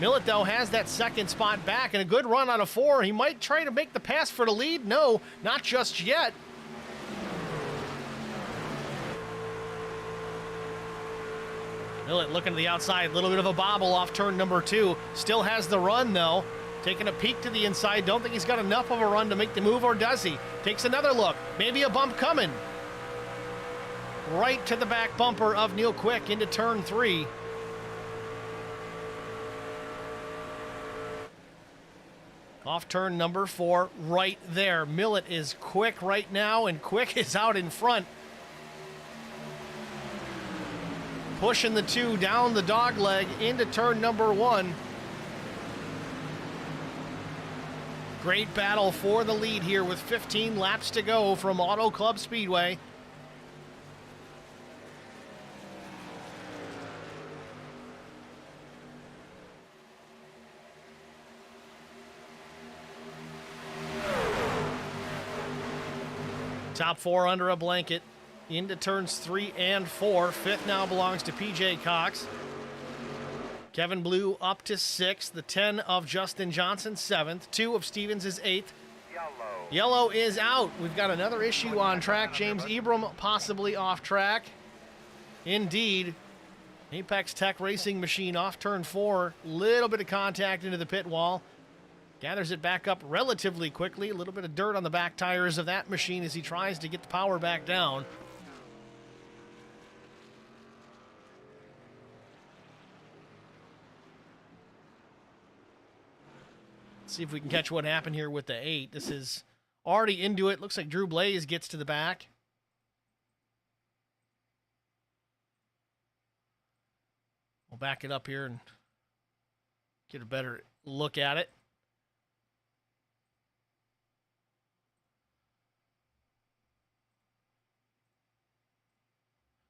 Millett, though, has that second spot back and a good run out of four. He might try to make the pass for the lead. No, not just yet. Millett looking to the outside, a little bit of a bobble off turn number two. Still has the run, though. Taking a peek to the inside. Don't think he's got enough of a run to make the move, or does he? Takes another look. Maybe a bump coming. Right to the back bumper of Neil Quick into turn three. Off turn number four, right there. Millett is Quick right now, and Quick is out in front. Pushing the two down the dog leg into turn number one. Great battle for the lead here with 15 laps to go from Auto Club Speedway. Top four under a blanket. Into turns 3 and 4. Fifth now belongs to PJ Cox. Kevin Blue up to 6th. The 10 of Justin Johnson, 7th. 2 of Stevens is 8th. Yellow is out. We've got another issue on track. James Ebram possibly off track. Indeed. Apex Tech Racing Machine off turn 4. Little bit of contact into the pit wall. Gathers it back up relatively quickly. A little bit of dirt on the back tires of that machine as he tries to get the power back down. See if we can catch what happened here with the 8. This is already into it. Looks like Drew Blaze gets to the back. We'll back it up here and get a better look at it.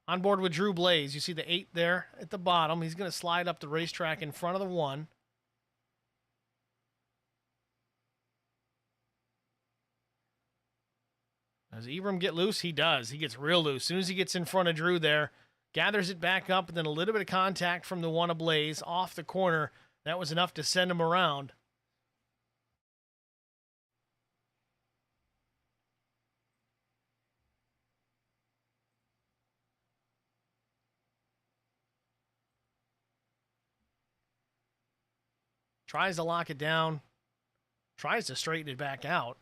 On board with Drew Blaze. You see the 8 there at the bottom. He's going to slide up the racetrack in front of the 1. Does Ibram get loose? He does. He gets real loose. As soon as he gets in front of Drew there, gathers it back up, and then a little bit of contact from the 1 ablaze off the corner. That was enough to send him around. Tries to lock it down. Tries to straighten it back out.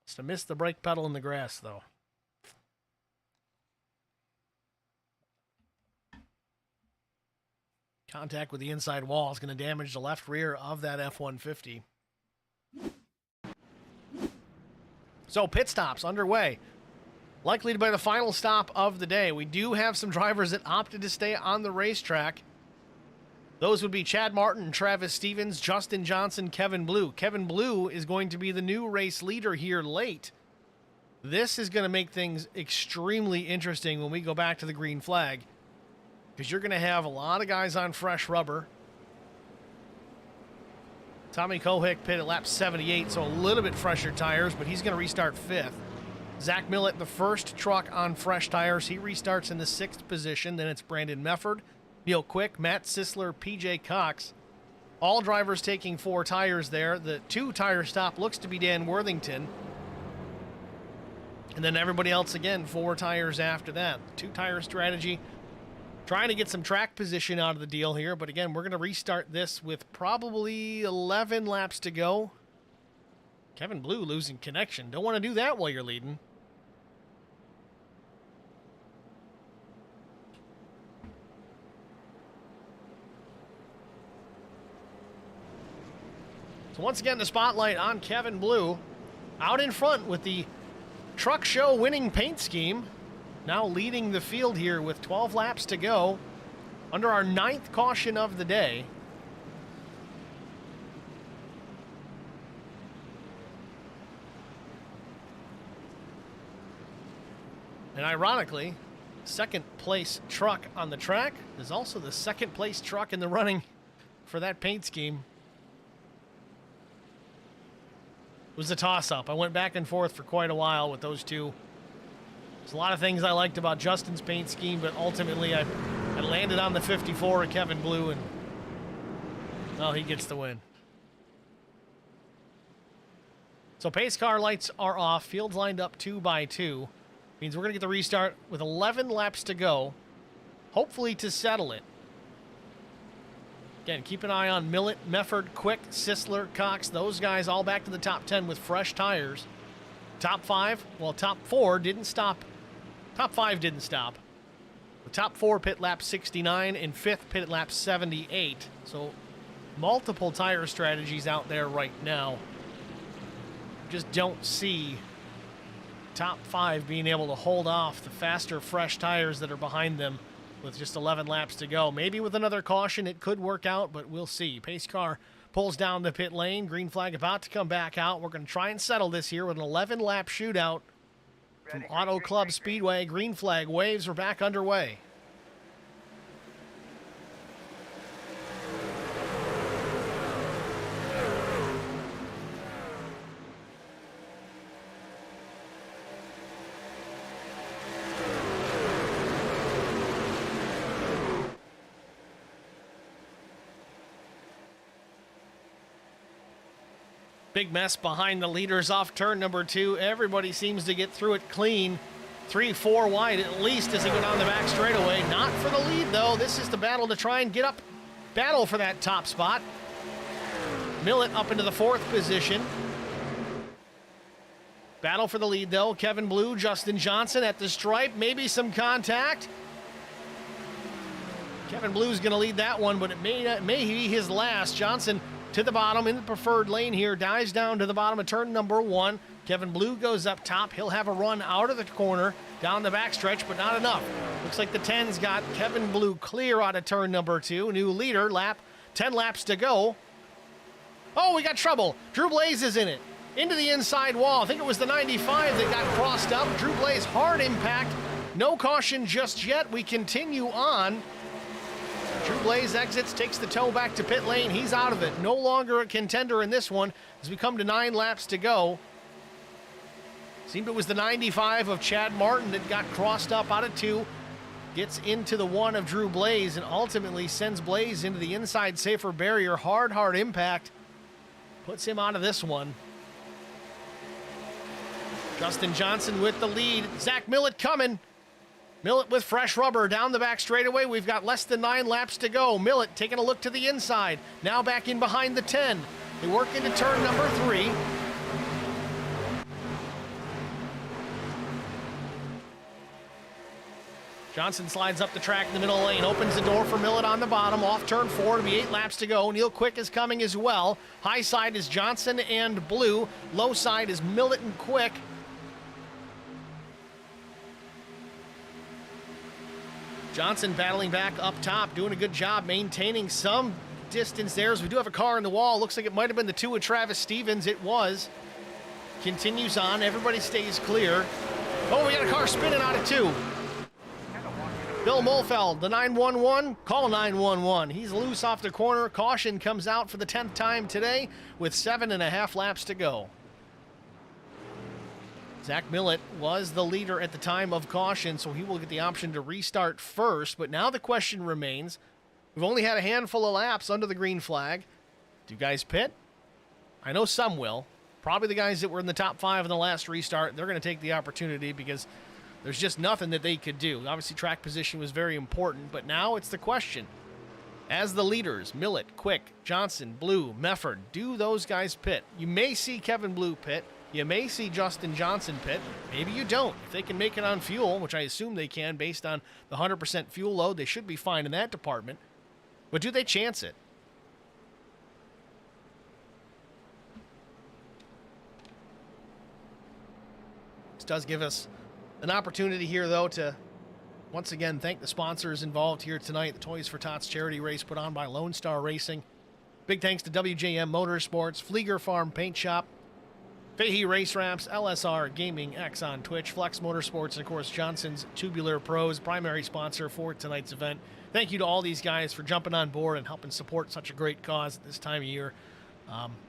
Just to miss the brake pedal in the grass, though. Contact with the inside wall is going to damage the left rear of that F-150. So pit stops underway. Likely to be the final stop of the day. We do have some drivers that opted to stay on the racetrack. Those would be Chad Martin, Travis Stevens, Justin Johnson, Kevin Blue. Kevin Blue is going to be the new race leader here late. This is going to make things extremely interesting when we go back to the green flag, because you're going to have a lot of guys on fresh rubber. Tommy Kohik pit at lap 78, so a little bit fresher tires, but he's going to restart 5th. Zach Millett, the first truck on fresh tires. He restarts in the 6th position. Then it's Brandon Mefford, Neil Quick, Matt Sisler, PJ Cox. All drivers taking 4 tires there. The 2-tire stop looks to be Dan Worthington. And then everybody else again, 4 tires after that. 2-tire strategy. Trying to get some track position out of the deal here. But again, we're going to restart this with probably 11 laps to go. Kevin Blue losing connection. Don't want to do that while you're leading. So once again, the spotlight on Kevin Blue. Out in front with the truck show winning paint scheme. Now leading the field here with 12 laps to go. Under our 9th caution of the day. And ironically, second place truck on the track is also the second place truck in the running for that paint scheme. It was a toss-up. I went back and forth for quite a while with those two. There's a lot of things I liked about Justin's paint scheme, but ultimately I landed on the 54 of Kevin Blue, and oh, he gets the win. So pace car lights are off. Fields lined up 2 by 2. Means we're going to get the restart with 11 laps to go, hopefully to settle it. Again, keep an eye on Millett, Mefford, Quick, Sisler, Cox. Those guys all back to the top 10 with fresh tires. Top 5, well, top 4 didn't stop. Top 5 didn't stop. The top 4 pit lap 69 and 5th pit at lap 78. So multiple tire strategies out there right now. Just don't see top 5 being able to hold off the faster, fresh tires that are behind them with just 11 laps to go. Maybe with another caution it could work out, but we'll see. Pace car pulls down the pit lane. Green flag about to come back out. We're going to try and settle this here with an 11-lap shootout from Auto Club Speedway. Green flag waves are back underway. Big mess behind the leaders off turn number 2. Everybody seems to get through it clean. 3-4 wide at least as they go down the back straightaway. Not for the lead, though. This is the battle to try and get up. Battle for that top spot. Millett up into the 4th position. Battle for the lead, though. Kevin Blue, Justin Johnson at the stripe. Maybe some contact. Kevin Blue's going to lead that one, but it may be his last. Johnson to the bottom in the preferred lane here, dives down to the bottom of turn number 1. Kevin Blue goes up top. He'll have a run out of the corner, down the backstretch, but not enough. Looks like the 10's got Kevin Blue clear out of turn number 2. New leader, 10 laps to go. Oh, we got trouble. Drew Blaze is in it. into the inside wall. I think it was the 95 that got crossed up. Drew Blaze, hard impact. No caution just yet. We continue on. Drew Blaze exits, takes the tow back to pit lane. He's out of it. No longer a contender in this one as we come to 9 laps to go. Seemed it was the 95 of Chad Martin that got crossed up out of 2. Gets into the 1 of Drew Blaze and ultimately sends Blaze into the inside safer barrier. Hard impact. Puts him out of this one. Justin Johnson with the lead. Zach Millett coming. Millett with fresh rubber down the back straightaway. We've got less than 9 laps to go. Millett taking a look to the inside. Now back in behind the 10. They work into turn number 3. Johnson slides up the track in the middle lane, opens the door for Millett on the bottom, off turn 4, to be 8 laps to go. Neil Quick is coming as well. High side is Johnson and Blue. Low side is Millett and Quick. Johnson battling back up top, doing a good job maintaining some distance there as we do have a car in the wall. Looks like it might have been the 2 of Travis Stevens. It was. Continues on. Everybody stays clear. Oh, we got a car spinning out of 2. Bill Molfeld, the 911, call 911. He's loose off the corner. Caution comes out for the 10th time today with 7.5 laps to go. Zach Millett was the leader at the time of caution, so he will get the option to restart first. But now the question remains, we've only had a handful of laps under the green flag. Do guys pit? I know some will. Probably the guys that were in the top 5 in the last restart, they're going to take the opportunity because there's just nothing that they could do. Obviously, track position was very important, but now it's the question. As the leaders, Millett, Quick, Johnson, Blue, Mefford, do those guys pit? You may see Kevin Blue pit. You may see Justin Johnson pit. Maybe you don't. If they can make it on fuel, which I assume they can based on the 100% fuel load, they should be fine in that department. But do they chance it? This does give us an opportunity here, though, to once again thank the sponsors involved here tonight. The Toys for Tots charity race put on by Lonestar Racing. Big thanks to WJM Motorsports, Flieger Farm Paint Shop, Fahey Race Wraps, LSR Gaming X on Twitch, Flex Motorsports, and of course Johnson's Tubular Pros, primary sponsor for tonight's event. Thank you to all these guys for jumping on board and helping support such a great cause at this time of year.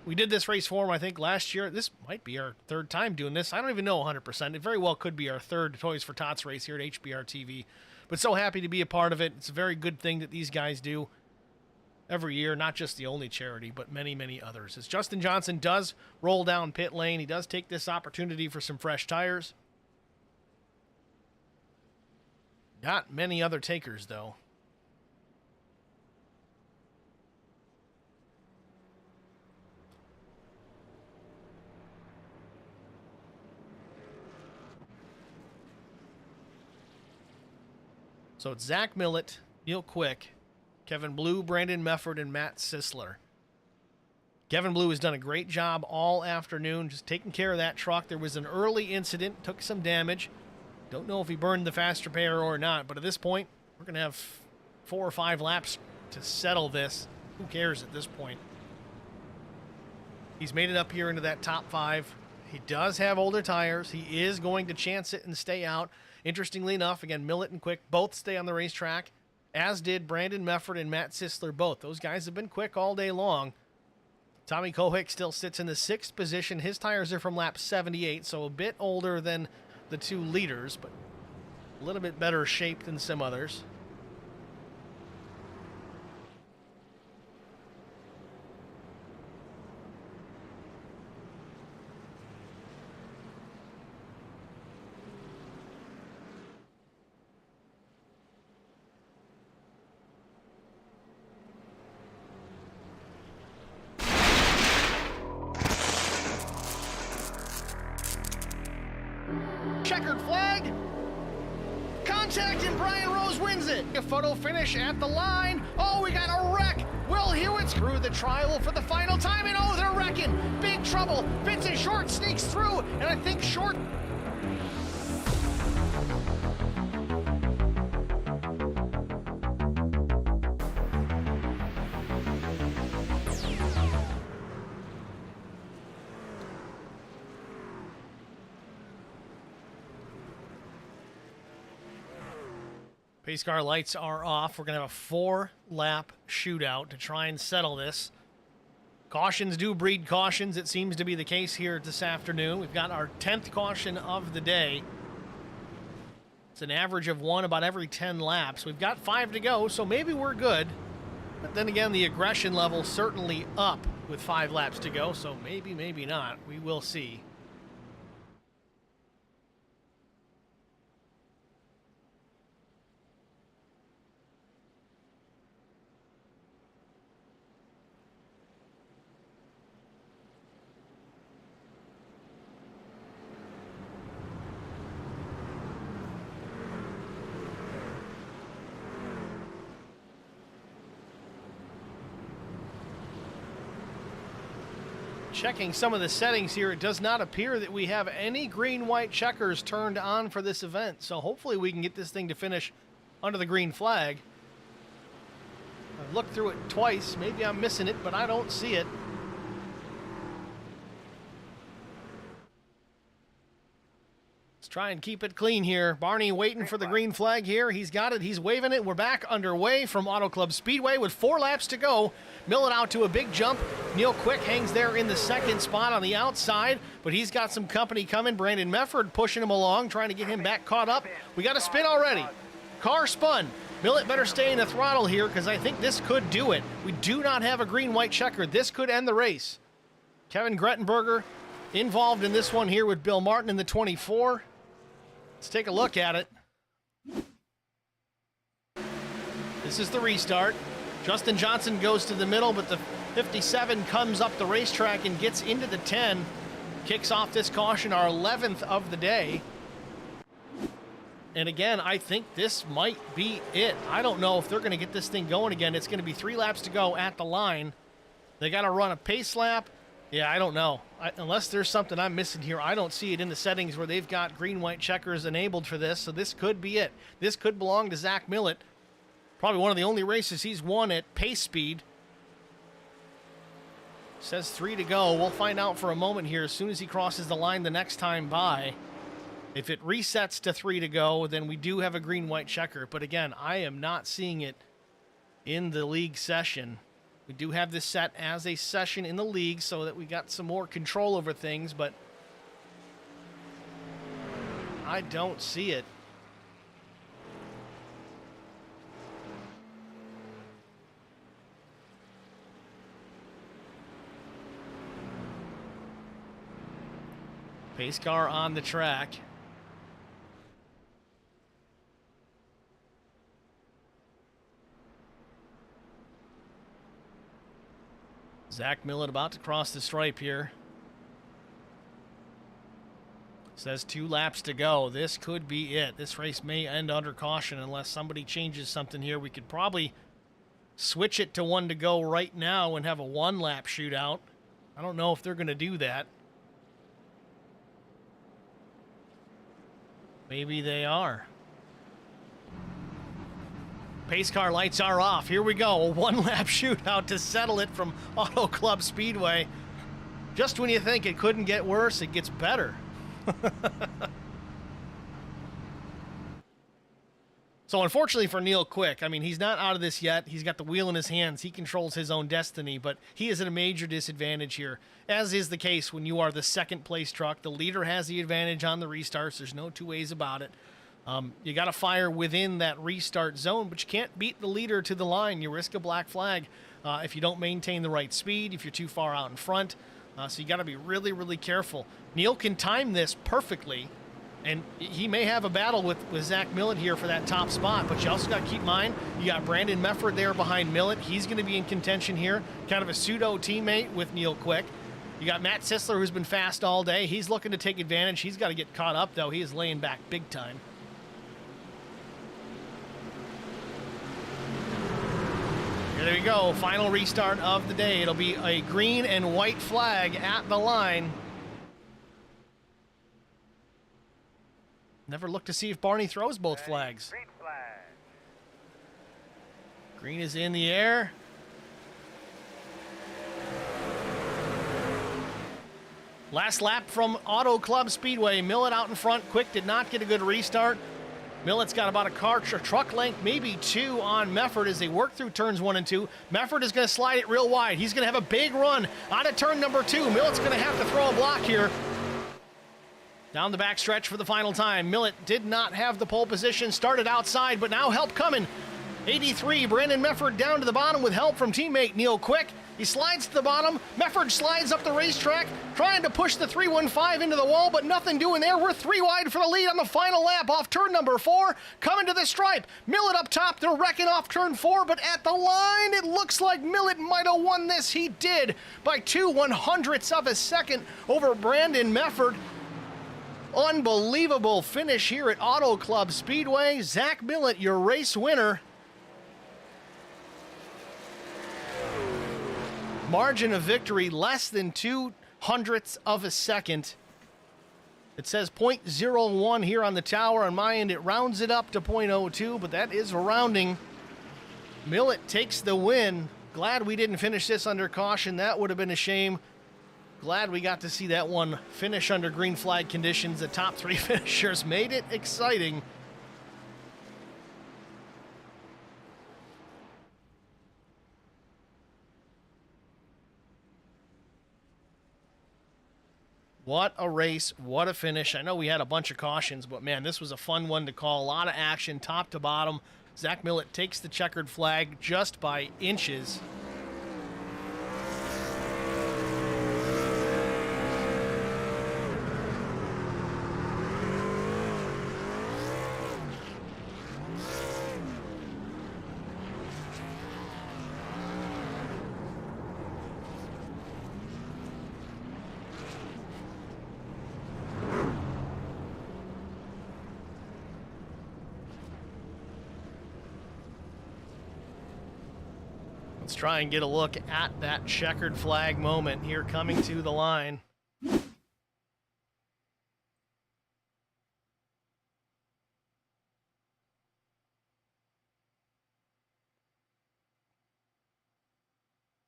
We did this race for them, I think, last year. This might be our 3rd time doing this. I don't even know 100%. It very well could be our 3rd Toys for Tots race here at HBR TV. But so happy to be a part of it. It's a very good thing that these guys do every year, not just the only charity, but many, many others. As Justin Johnson does roll down pit lane, he does take this opportunity for some fresh tires. Not many other takers, though. So it's Zach Millett, Neil Quick, Kevin Blue, Brandon Mefford, and Matt Sisler. Kevin Blue has done a great job all afternoon just taking care of that truck. There was an early incident, took some damage. Don't know if he burned the fast repair or not, but at this point, we're going to have 4 or 5 laps to settle this. Who cares at this point? He's made it up here into that top 5. He does have older tires. He is going to chance it and stay out. Interestingly enough, again, Millett and Quick both stay on the racetrack, as did Brandon Mefford and Matt Sisler both. Those guys have been quick all day long. Tommy Kohick still sits in the 6th position. His tires are from lap 78, so a bit older than the 2 leaders, but a little bit better shape than some others. Checkered flag. Contact and Brian Rose wins it. A photo finish at the line. Oh, we got a wreck. Will Hewitt's through the trial for the final time, and oh, they're wrecking. Big trouble. Vincent Short sneaks through, and I think Short... Pace car lights are off. We're going to have a 4-lap shootout to try and settle this. Cautions do breed cautions. It seems to be the case here this afternoon. We've got our 10th caution of the day. It's an average of 1 about every 10 laps. We've got 5 to go, so maybe we're good. But then again, the aggression level certainly up with 5 laps to go, so maybe, maybe not. We will see. Checking some of the settings here, it does not appear that we have any green-white checkers turned on for this event. So hopefully we can get this thing to finish under the green flag. I've looked through it twice. Maybe I'm missing it, but I don't see it. Let's try and keep it clean here. Barney waiting for the green flag here. He's got it. He's waving it. We're back underway from Auto Club Speedway with 4 laps to go. Milling out to a big jump. Neil Quick hangs there in the second spot on the outside, but he's got some company coming. Brandon Mefford pushing him along, trying to get him back caught up. We got a spin already. Car spun. Millet better stay in the throttle here because I think this could do it. We do not have a green-white checker. This could end the race. Kevin Grettenberger involved in this one here with Bill Martin in the 24. Let's take a look at it. This is the restart. Justin Johnson goes to the middle, but the 57 comes up the racetrack and gets into the 10. Kicks off this caution, our 11th of the day. And again, I think this might be it. I don't know if they're going to get this thing going again. It's going to be 3 laps to go at the line. They got to run a pace lap. Yeah, I don't know. Unless there's something I'm missing here, I don't see it in the settings where they've got green-white checkers enabled for this, so this could be it. This could belong to Zach Millett. Probably one of the only races he's won at pace speed. Says 3 to go. We'll find out for a moment here as soon as he crosses the line the next time by. If it resets to 3 to go, then we do have a green-white checker. But again, I am not seeing it in the league session. We do have this set as a session in the league so that we got some more control over things, but I don't see it. Pace car on the track. Zach Millett about to cross the stripe here. Says 2 laps to go. This could be it. This race may end under caution unless somebody changes something here. We could probably switch it to 1 to go right now and have a 1-lap shootout. I don't know if they're going to do that. Maybe they are. Pace car lights are off. Here we go. A 1-lap shootout to settle it from Auto Club Speedway. Just when you think it couldn't get worse, it gets better. So unfortunately for Neil Quick, I mean, he's not out of this yet. He's got the wheel in his hands. He controls his own destiny, but he is at a major disadvantage here, as is the case when you are the second place truck. The leader has the advantage on the restarts. There's no 2 ways about it. You got to fire within that restart zone, but you can't beat the leader to the line. You risk a black flag if you don't maintain the right speed, if you're too far out in front. So you got to be really, really careful. Neil can time this perfectly, and he may have a battle with Zach Millett here for that top spot, but you also got to keep in mind, you got Brandon Mefford there behind Millett. He's going to be in contention here, kind of a pseudo teammate with Neil Quick. You got Matt Sisler, who's been fast all day. He's looking to take advantage. He's got to get caught up, though. He is laying back big time. There we go, final restart of the day. It'll be a green and white flag at the line. Never look to see if Barney throws both flags. Green flag. Green is in the air. Last lap from Auto Club Speedway. Millett out in front. Quick did not get a good restart. Millett's got about a truck length, maybe two on Mefford as they work through turns 1 and 2. Mefford is going to slide it real wide. He's going to have a big run out of turn number 2. Millett's going to have to throw a block here. Down the back stretch for the final time. Millett did not have the pole position, started outside, but now help coming. 83, Brandon Mefford down to the bottom with help from teammate Neil Quick. He slides to the bottom. Mefford slides up the racetrack, trying to push the 315 into the wall, but nothing doing there. We're 3 wide for the lead on the final lap off turn number 4. Coming to the stripe. Millett up top. They're wrecking off turn 4, but at the line, it looks like Millett might have won this. He did by 2/100ths of a second over Brandon Mefford. Unbelievable finish here at Auto Club Speedway. Zach Millett, your race winner. Margin of victory less than 2/100ths of a second. It says 0.01 here on the tower. On my end, it rounds it up to 0.02, but that is rounding. Millett takes the win. Glad we didn't finish this under caution. That would have been a shame. Glad we got to see that one finish under green flag conditions. The top 3 finishers made it exciting. What a race, what a finish. I know we had a bunch of cautions, but man, this was a fun one to call. A lot of action, top to bottom. Zach Millett takes the checkered flag just by inches. Let's try and get a look at that checkered flag moment here coming to the line.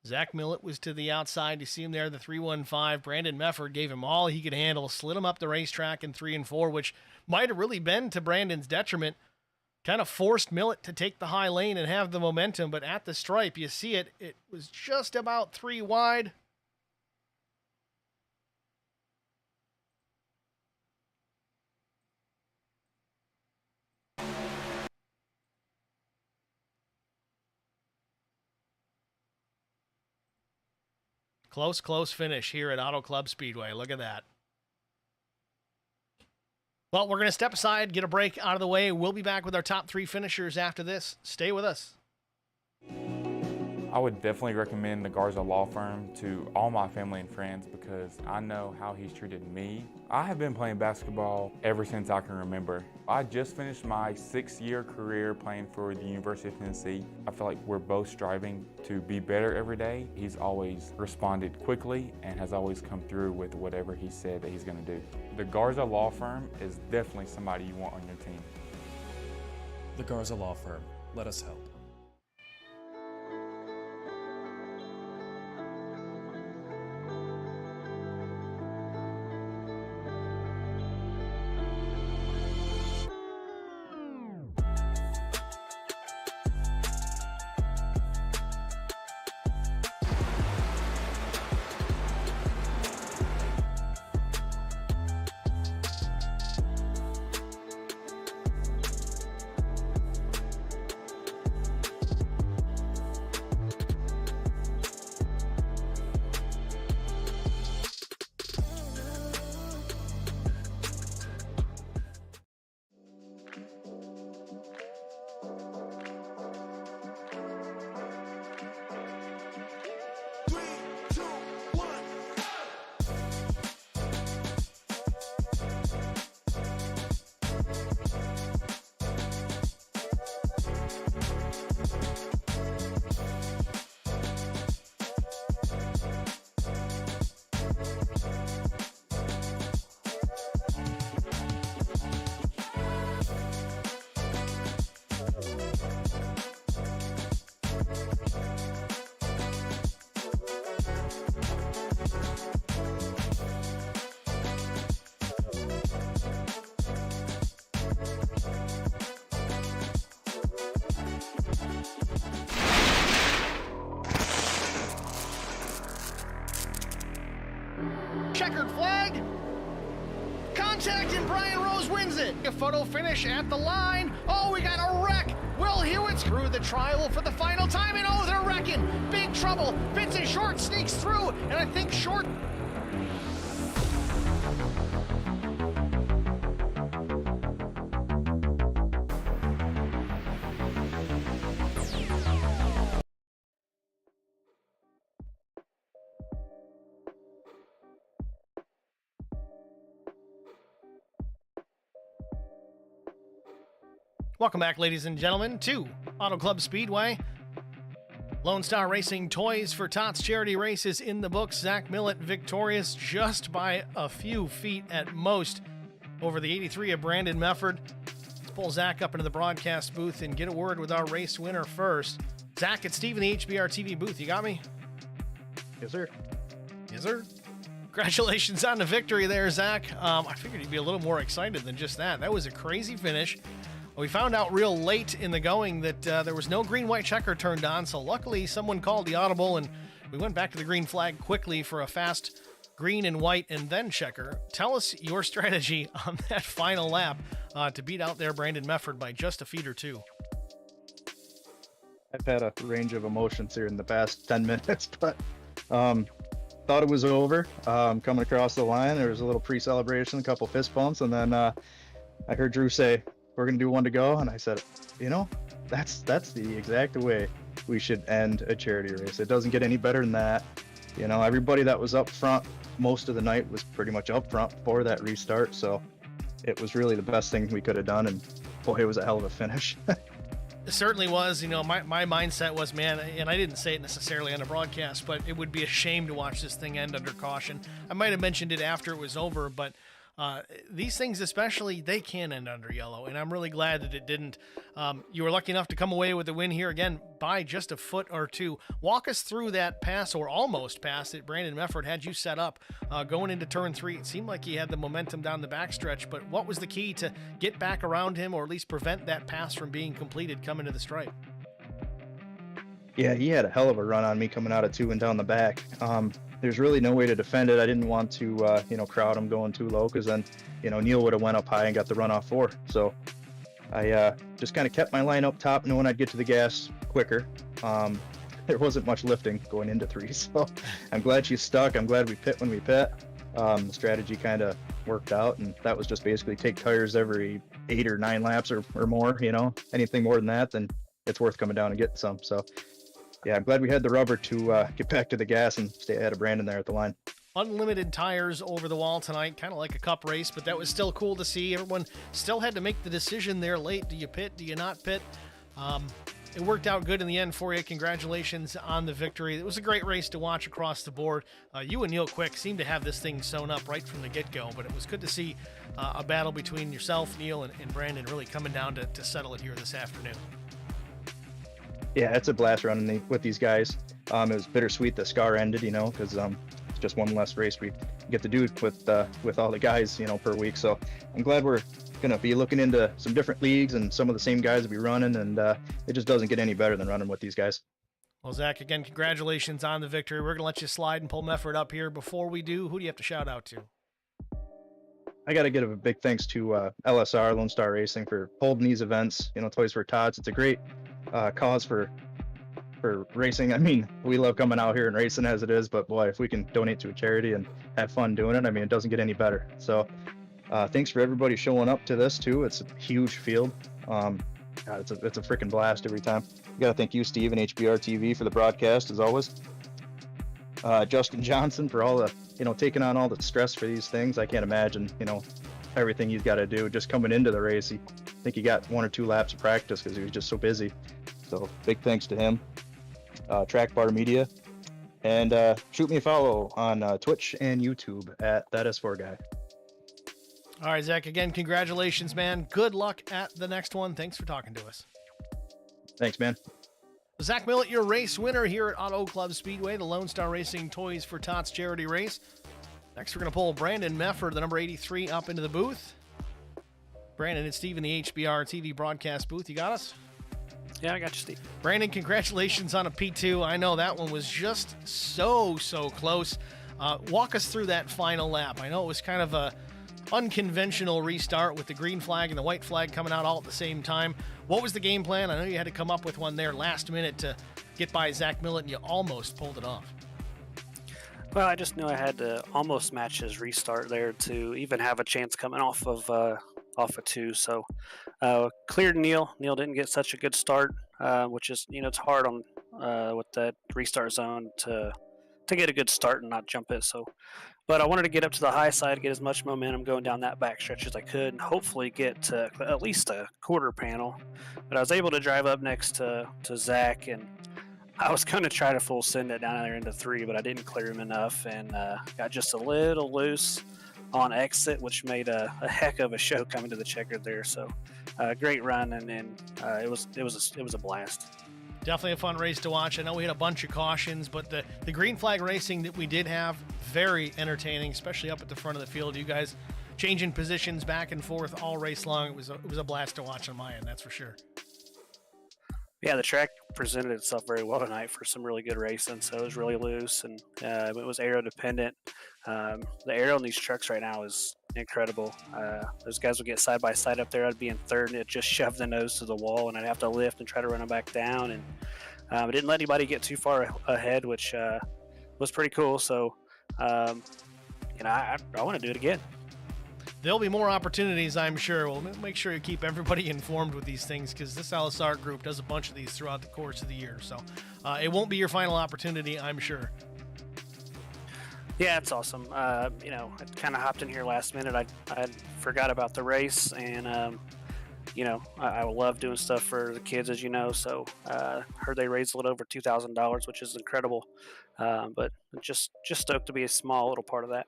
Zach Millett was to the outside. You see him there, the 315. Brandon Mefford gave him all he could handle, slid him up the racetrack in 3 and 4, which might have really been to Brandon's detriment. Kind of forced Millett to take the high lane and have the momentum, but at the stripe, you see it, it was just about 3 wide. Close finish here at Auto Club Speedway. Look at that. Well, we're going to step aside, get a break out of the way. We'll be back with our top 3 finishers after this. Stay with us. I would definitely recommend the Garza Law Firm to all my family and friends because I know how he's treated me. I have been playing basketball ever since I can remember. I just finished my 6-year career playing for the University of Tennessee. I feel like we're both striving to be better every day. He's always responded quickly and has always come through with whatever he said that he's going to do. The Garza Law Firm is definitely somebody you want on your team. The Garza Law Firm. Let us help. Checkered flag. Contact, and Brian Rose wins it. A photo finish at the line. Oh, we got a wreck. Will Hewitt's through the trial for the final time, and oh, they're wrecking. Big trouble. Vincent Short sneaks through, and I think Short... Welcome back, ladies and gentlemen, to Auto Club Speedway. Lonestar Racing Toys for Tots charity race is in the books. Zach Millett victorious just by a few feet at most over the 83 of Brandon Mefford. Let's pull Zach up into the broadcast booth and get a word with our race winner first. Zach, it's Steve in the HBR TV booth. You got me? Yes, sir. Yes, sir. Congratulations on the victory there, Zach. I figured you'd be a little more excited than just that. That was a crazy finish. We found out real late in the going that there was no green-white checker turned on, so luckily someone called the audible, and we went back to the green flag quickly for a fast green and white and then checker. Tell us your strategy on that final lap to beat out there Brandon Mefford by just a feet or two. I've had a range of emotions here in the past 10 minutes, but thought it was over. Coming across the line, there was a little pre-celebration, a couple fist bumps, and then I heard Drew say, "We're going to do one to go." And I said, you know, that's the exact way we should end a charity race. It doesn't get any better than that. You know, everybody that was up front most of the night was pretty much up front for that restart. So it was really the best thing we could have done. And boy, it was a hell of a finish. It certainly was. You know, my mindset was, man, and I didn't say it necessarily on a broadcast, but it would be a shame to watch this thing end under caution. I might have mentioned it after it was over, but these things especially, they can end under yellow, and I'm really glad that it didn't. You were lucky enough to come away with the win here again by just a foot or two. Walk us through that pass, or almost pass, that Brandon Mefford had you set up going into turn 3. It seemed like he had the momentum down the backstretch, but what was the key to get back around him, or at least prevent that pass from being completed coming to the stripe? Yeah, he had a hell of a run on me coming out of 2 and down the back. There's really no way to defend it. I didn't want to, crowd him going too low, because then, Neil would have went up high and got the run off 4. So I just kind of kept my line up top, knowing I'd get to the gas quicker. There wasn't much lifting going into 3, so I'm glad she's stuck. I'm glad we pit when we pit. The strategy kind of worked out, and that was just basically take tires every 8 or 9 laps or more. Anything more than that, then it's worth coming down and getting some. So yeah, I'm glad we had the rubber to get back to the gas and stay ahead of Brandon there at the line. Unlimited tires over the wall tonight, kind of like a cup race, but that was still cool to see. Everyone still had to make the decision there late. Do you pit? Do you not pit? It worked out good in the end for you. Congratulations on the victory. It was a great race to watch across the board. You and Neil Quick seemed to have this thing sewn up right from the get-go, but it was good to see a battle between yourself, Neil, and Brandon really coming down to settle it here this afternoon. Yeah, it's a blast running with these guys. It was bittersweet the Scar ended, because it's just one less race we get to do with all the guys, per week. So I'm glad we're going to be looking into some different leagues and some of the same guys will be running, and it just doesn't get any better than running with these guys. Well, Zach, again, congratulations on the victory. We're going to let you slide and pull Mefford up here. Before we do, who do you have to shout out to? I got to give a big thanks to LSR, Lonestar Racing, for holding these events, Toys for Tots. It's a great cause for racing. I mean, we love coming out here and racing as it is, but boy, if we can donate to a charity and have fun doing it, I mean, it doesn't get any better. So thanks for everybody showing up to this too. It's a huge field. It's a freaking blast every time. You got to thank you, Steve, and HBR TV for the broadcast as always. Justin Johnson for all the, taking on all the stress for these things. I can't imagine, everything he's got to do just coming into the race. I think he got 1 or 2 laps of practice because he was just so busy. So big thanks to him. Track Bar Media, and shoot me a follow on Twitch and YouTube at That S4 Guy. All right, Zach, again, congratulations, man. Good luck at the next one. Thanks for talking to us. Thanks, man. Zach Millett, your race winner here at Auto Club Speedway, the Lonestar Racing Toys for Tots charity race. Next, we're going to pull Brandon Mefford, the number 83, up into the booth. Brandon and Steve in the HBR TV broadcast booth. You got us? Yeah, I got you, Steve. Brandon, congratulations on a P2. I know that one was just so close. Walk us through that final lap. I know it was kind of a unconventional restart with the green flag and the white flag coming out all at the same time. What was the game plan? I know you had to come up with one there last minute to get by Zach Millett, and you almost pulled it off. Well, I just knew I had to almost match his restart there to even have a chance coming off of 2. So cleared Neil. Neil didn't get such a good start, which is, it's hard on with that restart zone to get a good start and not jump it. So, but I wanted to get up to the high side, get as much momentum going down that back stretch as I could, and hopefully get to at least a quarter panel. But I was able to drive up next to Zach, and I was going to try to full send it down there into 3, but I didn't clear him enough, and got just a little loose on exit, which made a heck of a show coming to the checker there. So great run, and it was a blast. Definitely a fun race to watch. I know we had a bunch of cautions, but the green flag racing that we did have, very entertaining, especially up at the front of the field. You guys changing positions back and forth all race long. It was a blast to watch on my end, that's for sure. Yeah, the track presented itself very well tonight for some really good racing. So it was really loose, and it was aero dependent. The aero in these trucks right now is incredible. Those guys would get side by side up there. I'd be in third, and it just shoved the nose to the wall, and I'd have to lift and try to run them back down. And it didn't let anybody get too far ahead, which was pretty cool. So, I want to do it again. There'll be more opportunities, I'm sure. We'll make sure you keep everybody informed with these things, because this LSR group does a bunch of these throughout the course of the year. So it won't be your final opportunity, I'm sure. Yeah, it's awesome. I kind of hopped in here last minute. I forgot about the race, and I love doing stuff for the kids, as you know. So heard they raised a little over $2,000, which is incredible. But just stoked to be a small little part of that.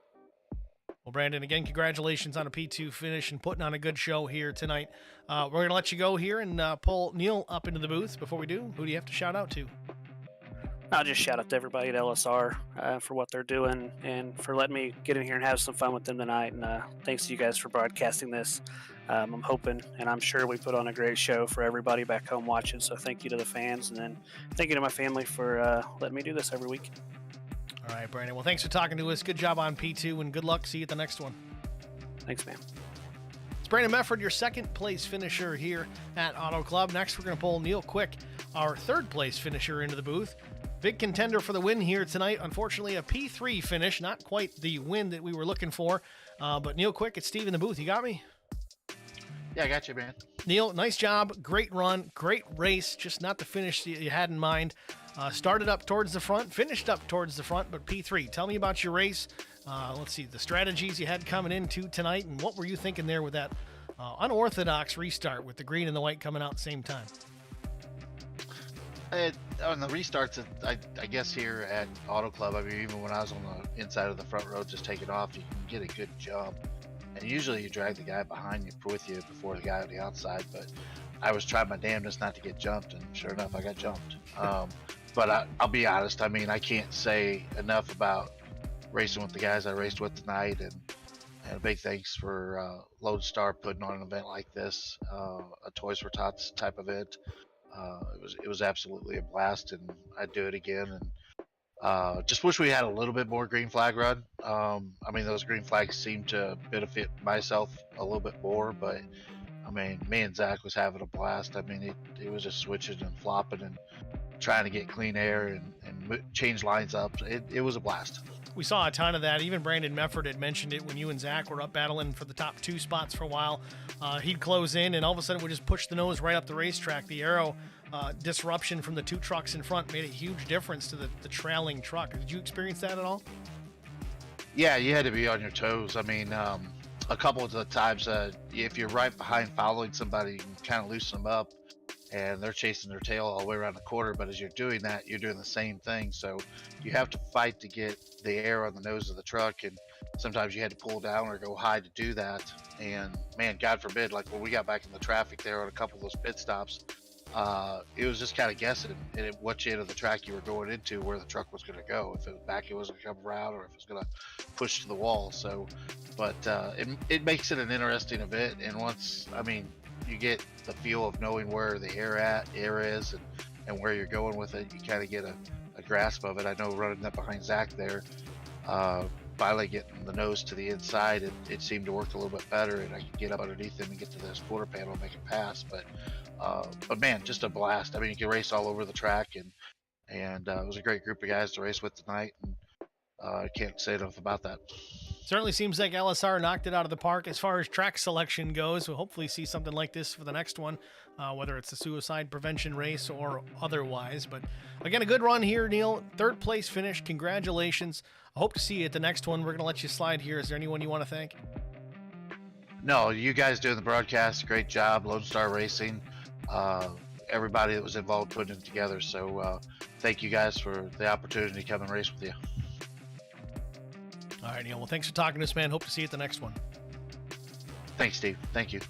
Well, Brandon, again, congratulations on a P2 finish and putting on a good show here tonight. We're going to let you go here and pull Neil up into the booth. Before we do, who do you have to shout out to? I'll just shout out to everybody at LSR for what they're doing and for letting me get in here and have some fun with them tonight. And thanks to you guys for broadcasting this. I'm hoping and I'm sure we put on a great show for everybody back home watching. So thank you to the fans, and then thank you to my family for letting me do this every week. All right, Brandon. Well, thanks for talking to us. Good job on P2, and good luck. See you at the next one. Thanks, man. It's Brandon Mefford, your second place finisher here at Auto Club. Next, we're going to pull Neil Quick, our third place finisher, into the booth. Big contender for the win here tonight. Unfortunately, a P3 finish. Not quite the win that we were looking for. But Neil Quick, it's Steve in the booth. You got me? Yeah, I got you, man. Neil, nice job. Great run. Great race. Just not the finish that you had in mind. Started up towards the front, finished up towards the front, but P3. Tell me about your race. Let's see, the strategies you had coming into tonight, and what were you thinking there with that unorthodox restart with the green and the white coming out at the same time? On the restarts, I guess here at Auto Club, I mean, even when I was on the inside of the front row just taking off, you can get a good jump. And usually you drag the guy behind you with you before the guy on the outside, but I was trying my damnedest not to get jumped, and sure enough, I got jumped. But I'll be honest, I mean, I can't say enough about racing with the guys I raced with tonight, and a big thanks for Lonestar putting on an event like this, a Toys for Tots type event. It was absolutely a blast, and I'd do it again. And just wish we had a little bit more green flag run. I mean, those green flags seem to benefit myself a little bit more, but I mean, me and Zach was having a blast. I mean, it was just switching and flopping and trying to get clean air and change lines up. It was a blast. We saw a ton of that. Even Brandon Mefford had mentioned it when you and Zach were up battling for the top 2 spots for a while. He'd close in, and all of a sudden would just push the nose right up the racetrack. The aero disruption from the 2 trucks in front made a huge difference to the trailing truck. Did you experience that at all? Yeah, you had to be on your toes. I mean, a couple of the times, if you're right behind following somebody, you can kind of loosen them up, and they're chasing their tail all the way around the corner. But as you're doing that, you're doing the same thing. So you have to fight to get the air on the nose of the truck, and sometimes you had to pull down or go high to do that. And man, God forbid, like when we got back in the traffic there on a couple of those pit stops, it was just kind of guessing at what end of the track you were going into, where the truck was going to go. If it was back, it was going to come around, or if it was going to push to the wall. So, but it makes it an interesting event. And once, I mean, you get the feel of knowing where the air is and where you're going with it, you kind of get a grasp of it. I know running up behind Zach there, finally getting the nose to the inside, it seemed to work a little bit better, and I could get up underneath him and get to this quarter panel and make a pass. But man, just a blast. I mean, you can race all over the track, and it was a great group of guys to race with tonight, and I can't say enough about that. Certainly seems like LSR knocked it out of the park as far as track selection goes. We'll hopefully see something like this for the next one, whether it's a suicide prevention race or otherwise. But again, a good run here, Neil. Third place finish. Congratulations. I hope to see you at the next one. We're going to let you slide here. Is there anyone you want to thank? No, you guys doing the broadcast, great job. Lonestar Racing, everybody that was involved putting it together. So thank you guys for the opportunity to come and race with you. All right, Neil. Well, thanks for talking to us, man. Hope to see you at the next one. Thanks, Steve. Thank you. It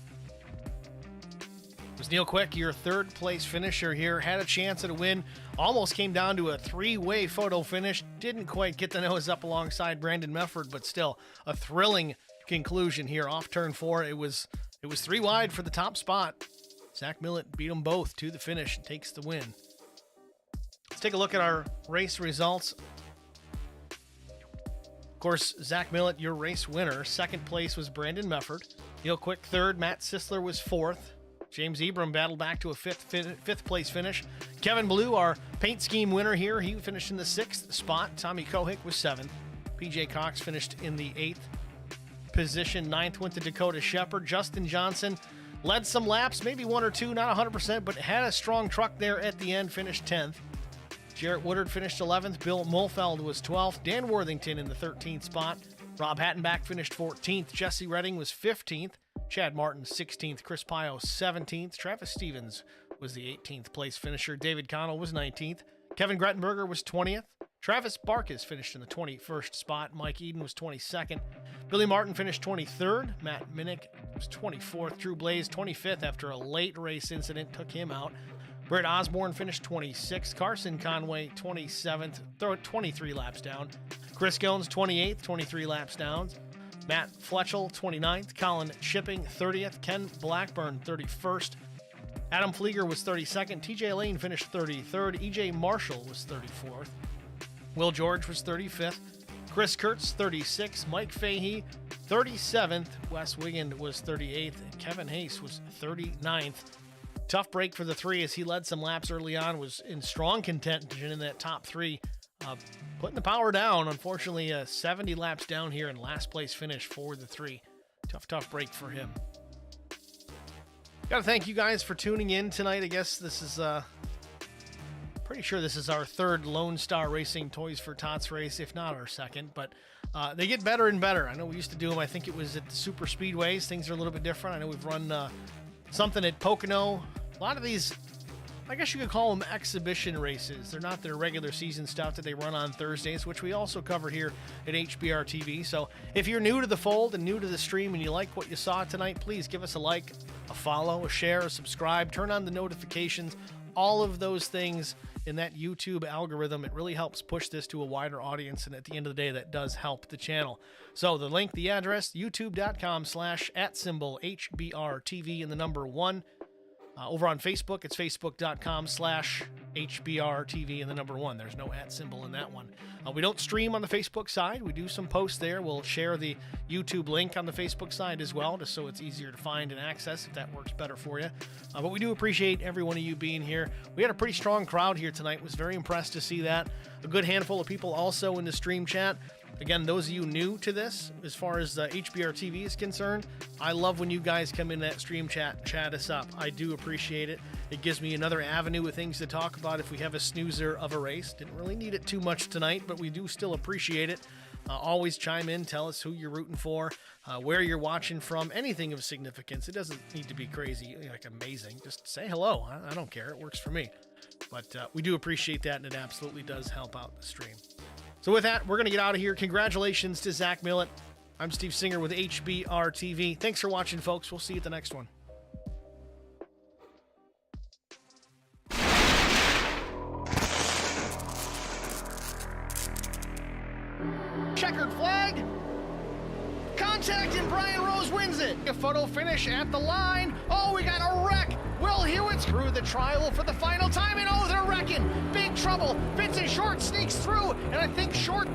was Neil Quick, your third place finisher here. Had a chance at a win. Almost came down to a three-way photo finish. Didn't quite get the nose up alongside Brandon Mefford, but still a thrilling conclusion here off turn 4. It was 3 wide for the top spot. Zach Millett beat them both to the finish and takes the win. Let's take a look at our race results. Of course, Zach Millett, your race winner. Second place was Brandon Mefford. Neil Quick, third. Matt Sisler was fourth. James Ebram battled back to a fifth place finish. Kevin Blue, our paint scheme winner here, he finished in the 6th spot. Tommy Kohick was 7th. PJ Cox finished in the 8th position. 9th went to Dakota Shepard. Justin Johnson led some laps, maybe 1 or 2, not 100%, but had a strong truck there at the end, finished 10th. Jarrett Woodard finished 11th. Bill Mulfeld was 12th. Dan Worthington in the 13th spot. Rob Hattenbach finished 14th. Jesse Redding was 15th. Chad Martin 16th. Chris Pio 17th. Travis Stevens was the 18th place finisher. David Connell was 19th. Kevin Grettenberger was 20th. Travis Barkis finished in the 21st spot. Mike Eden was 22nd. Billy Martin finished 23rd. Matt Minnick was 24th. Drew Blaze 25th after a late race incident took him out. Britt Osborne finished 26th. Carson Conway 27th, 23 laps down. Chris Goins 28th, 23 laps down. Matt Fletchell 29th. Colin Shipping 30th. Ken Blackburn 31st. Adam Flieger was 32nd. TJ Lane finished 33rd. EJ Marshall was 34th. Will George was 35th. Chris Kurtz 36th. Mike Fahey 37th. Wes Wiggand was 38th. And Kevin Hayes was 39th. Tough break for the 3 as he led some laps early on, was in strong contention in that top 3, putting the power down. Unfortunately, 70 laps down here in last place finish for the 3. Tough break for him. Got to thank you guys for tuning in tonight. I guess this is pretty sure this is our third Lonestar Racing Toys for Tots race, if not our second, but they get better and better. I know we used to do them, I think it was at the Super Speedways. Things are a little bit different. I know we've run something at Pocono. A lot of these, I guess you could call them exhibition races. They're not their regular season stuff that they run on Thursdays, which we also cover here at HBR TV. So if you're new to the fold and new to the stream and you like what you saw tonight, please give us a like, a follow, a share, a subscribe, turn on the notifications, all of those things in that YouTube algorithm. It really helps push this to a wider audience, and at the end of the day, that does help the channel. So the link, the address, youtube.com/@HBRTV and the number 1. Over on Facebook, it's facebook.com/HBRTV and the number 1. There's no @ in that one. We don't stream on the Facebook side. We do some posts there. We'll share the YouTube link on the Facebook side as well, just so it's easier to find and access if that works better for you. But we do appreciate every one of you being here. We had a pretty strong crowd here tonight. Was very impressed to see that. A good handful of people also in the stream chat. Again, those of you new to this, as far as HBR TV is concerned, I love when you guys come in that stream chat, chat us up. I do appreciate it. It gives me another avenue of things to talk about if we have a snoozer of a race. Didn't really need it too much tonight, but we do still appreciate it. Always chime in, tell us who you're rooting for, where you're watching from, anything of significance. It doesn't need to be crazy, like amazing. Just say hello. I don't care. It works for me. But we do appreciate that, and it absolutely does help out the stream. So with that, we're going to get out of here. Congratulations to Zach Millett. I'm Steve Singer with HBR TV. Thanks for watching, folks. We'll see you at the next one. Checkered flag. Contact and Brian Rose wins it. A photo finish at the line. Oh, we got a wreck. Will Hewitt's through the trial for the final time, and oh, they're wrecking. Big trouble. Vincent Short sneaks through, and I think Short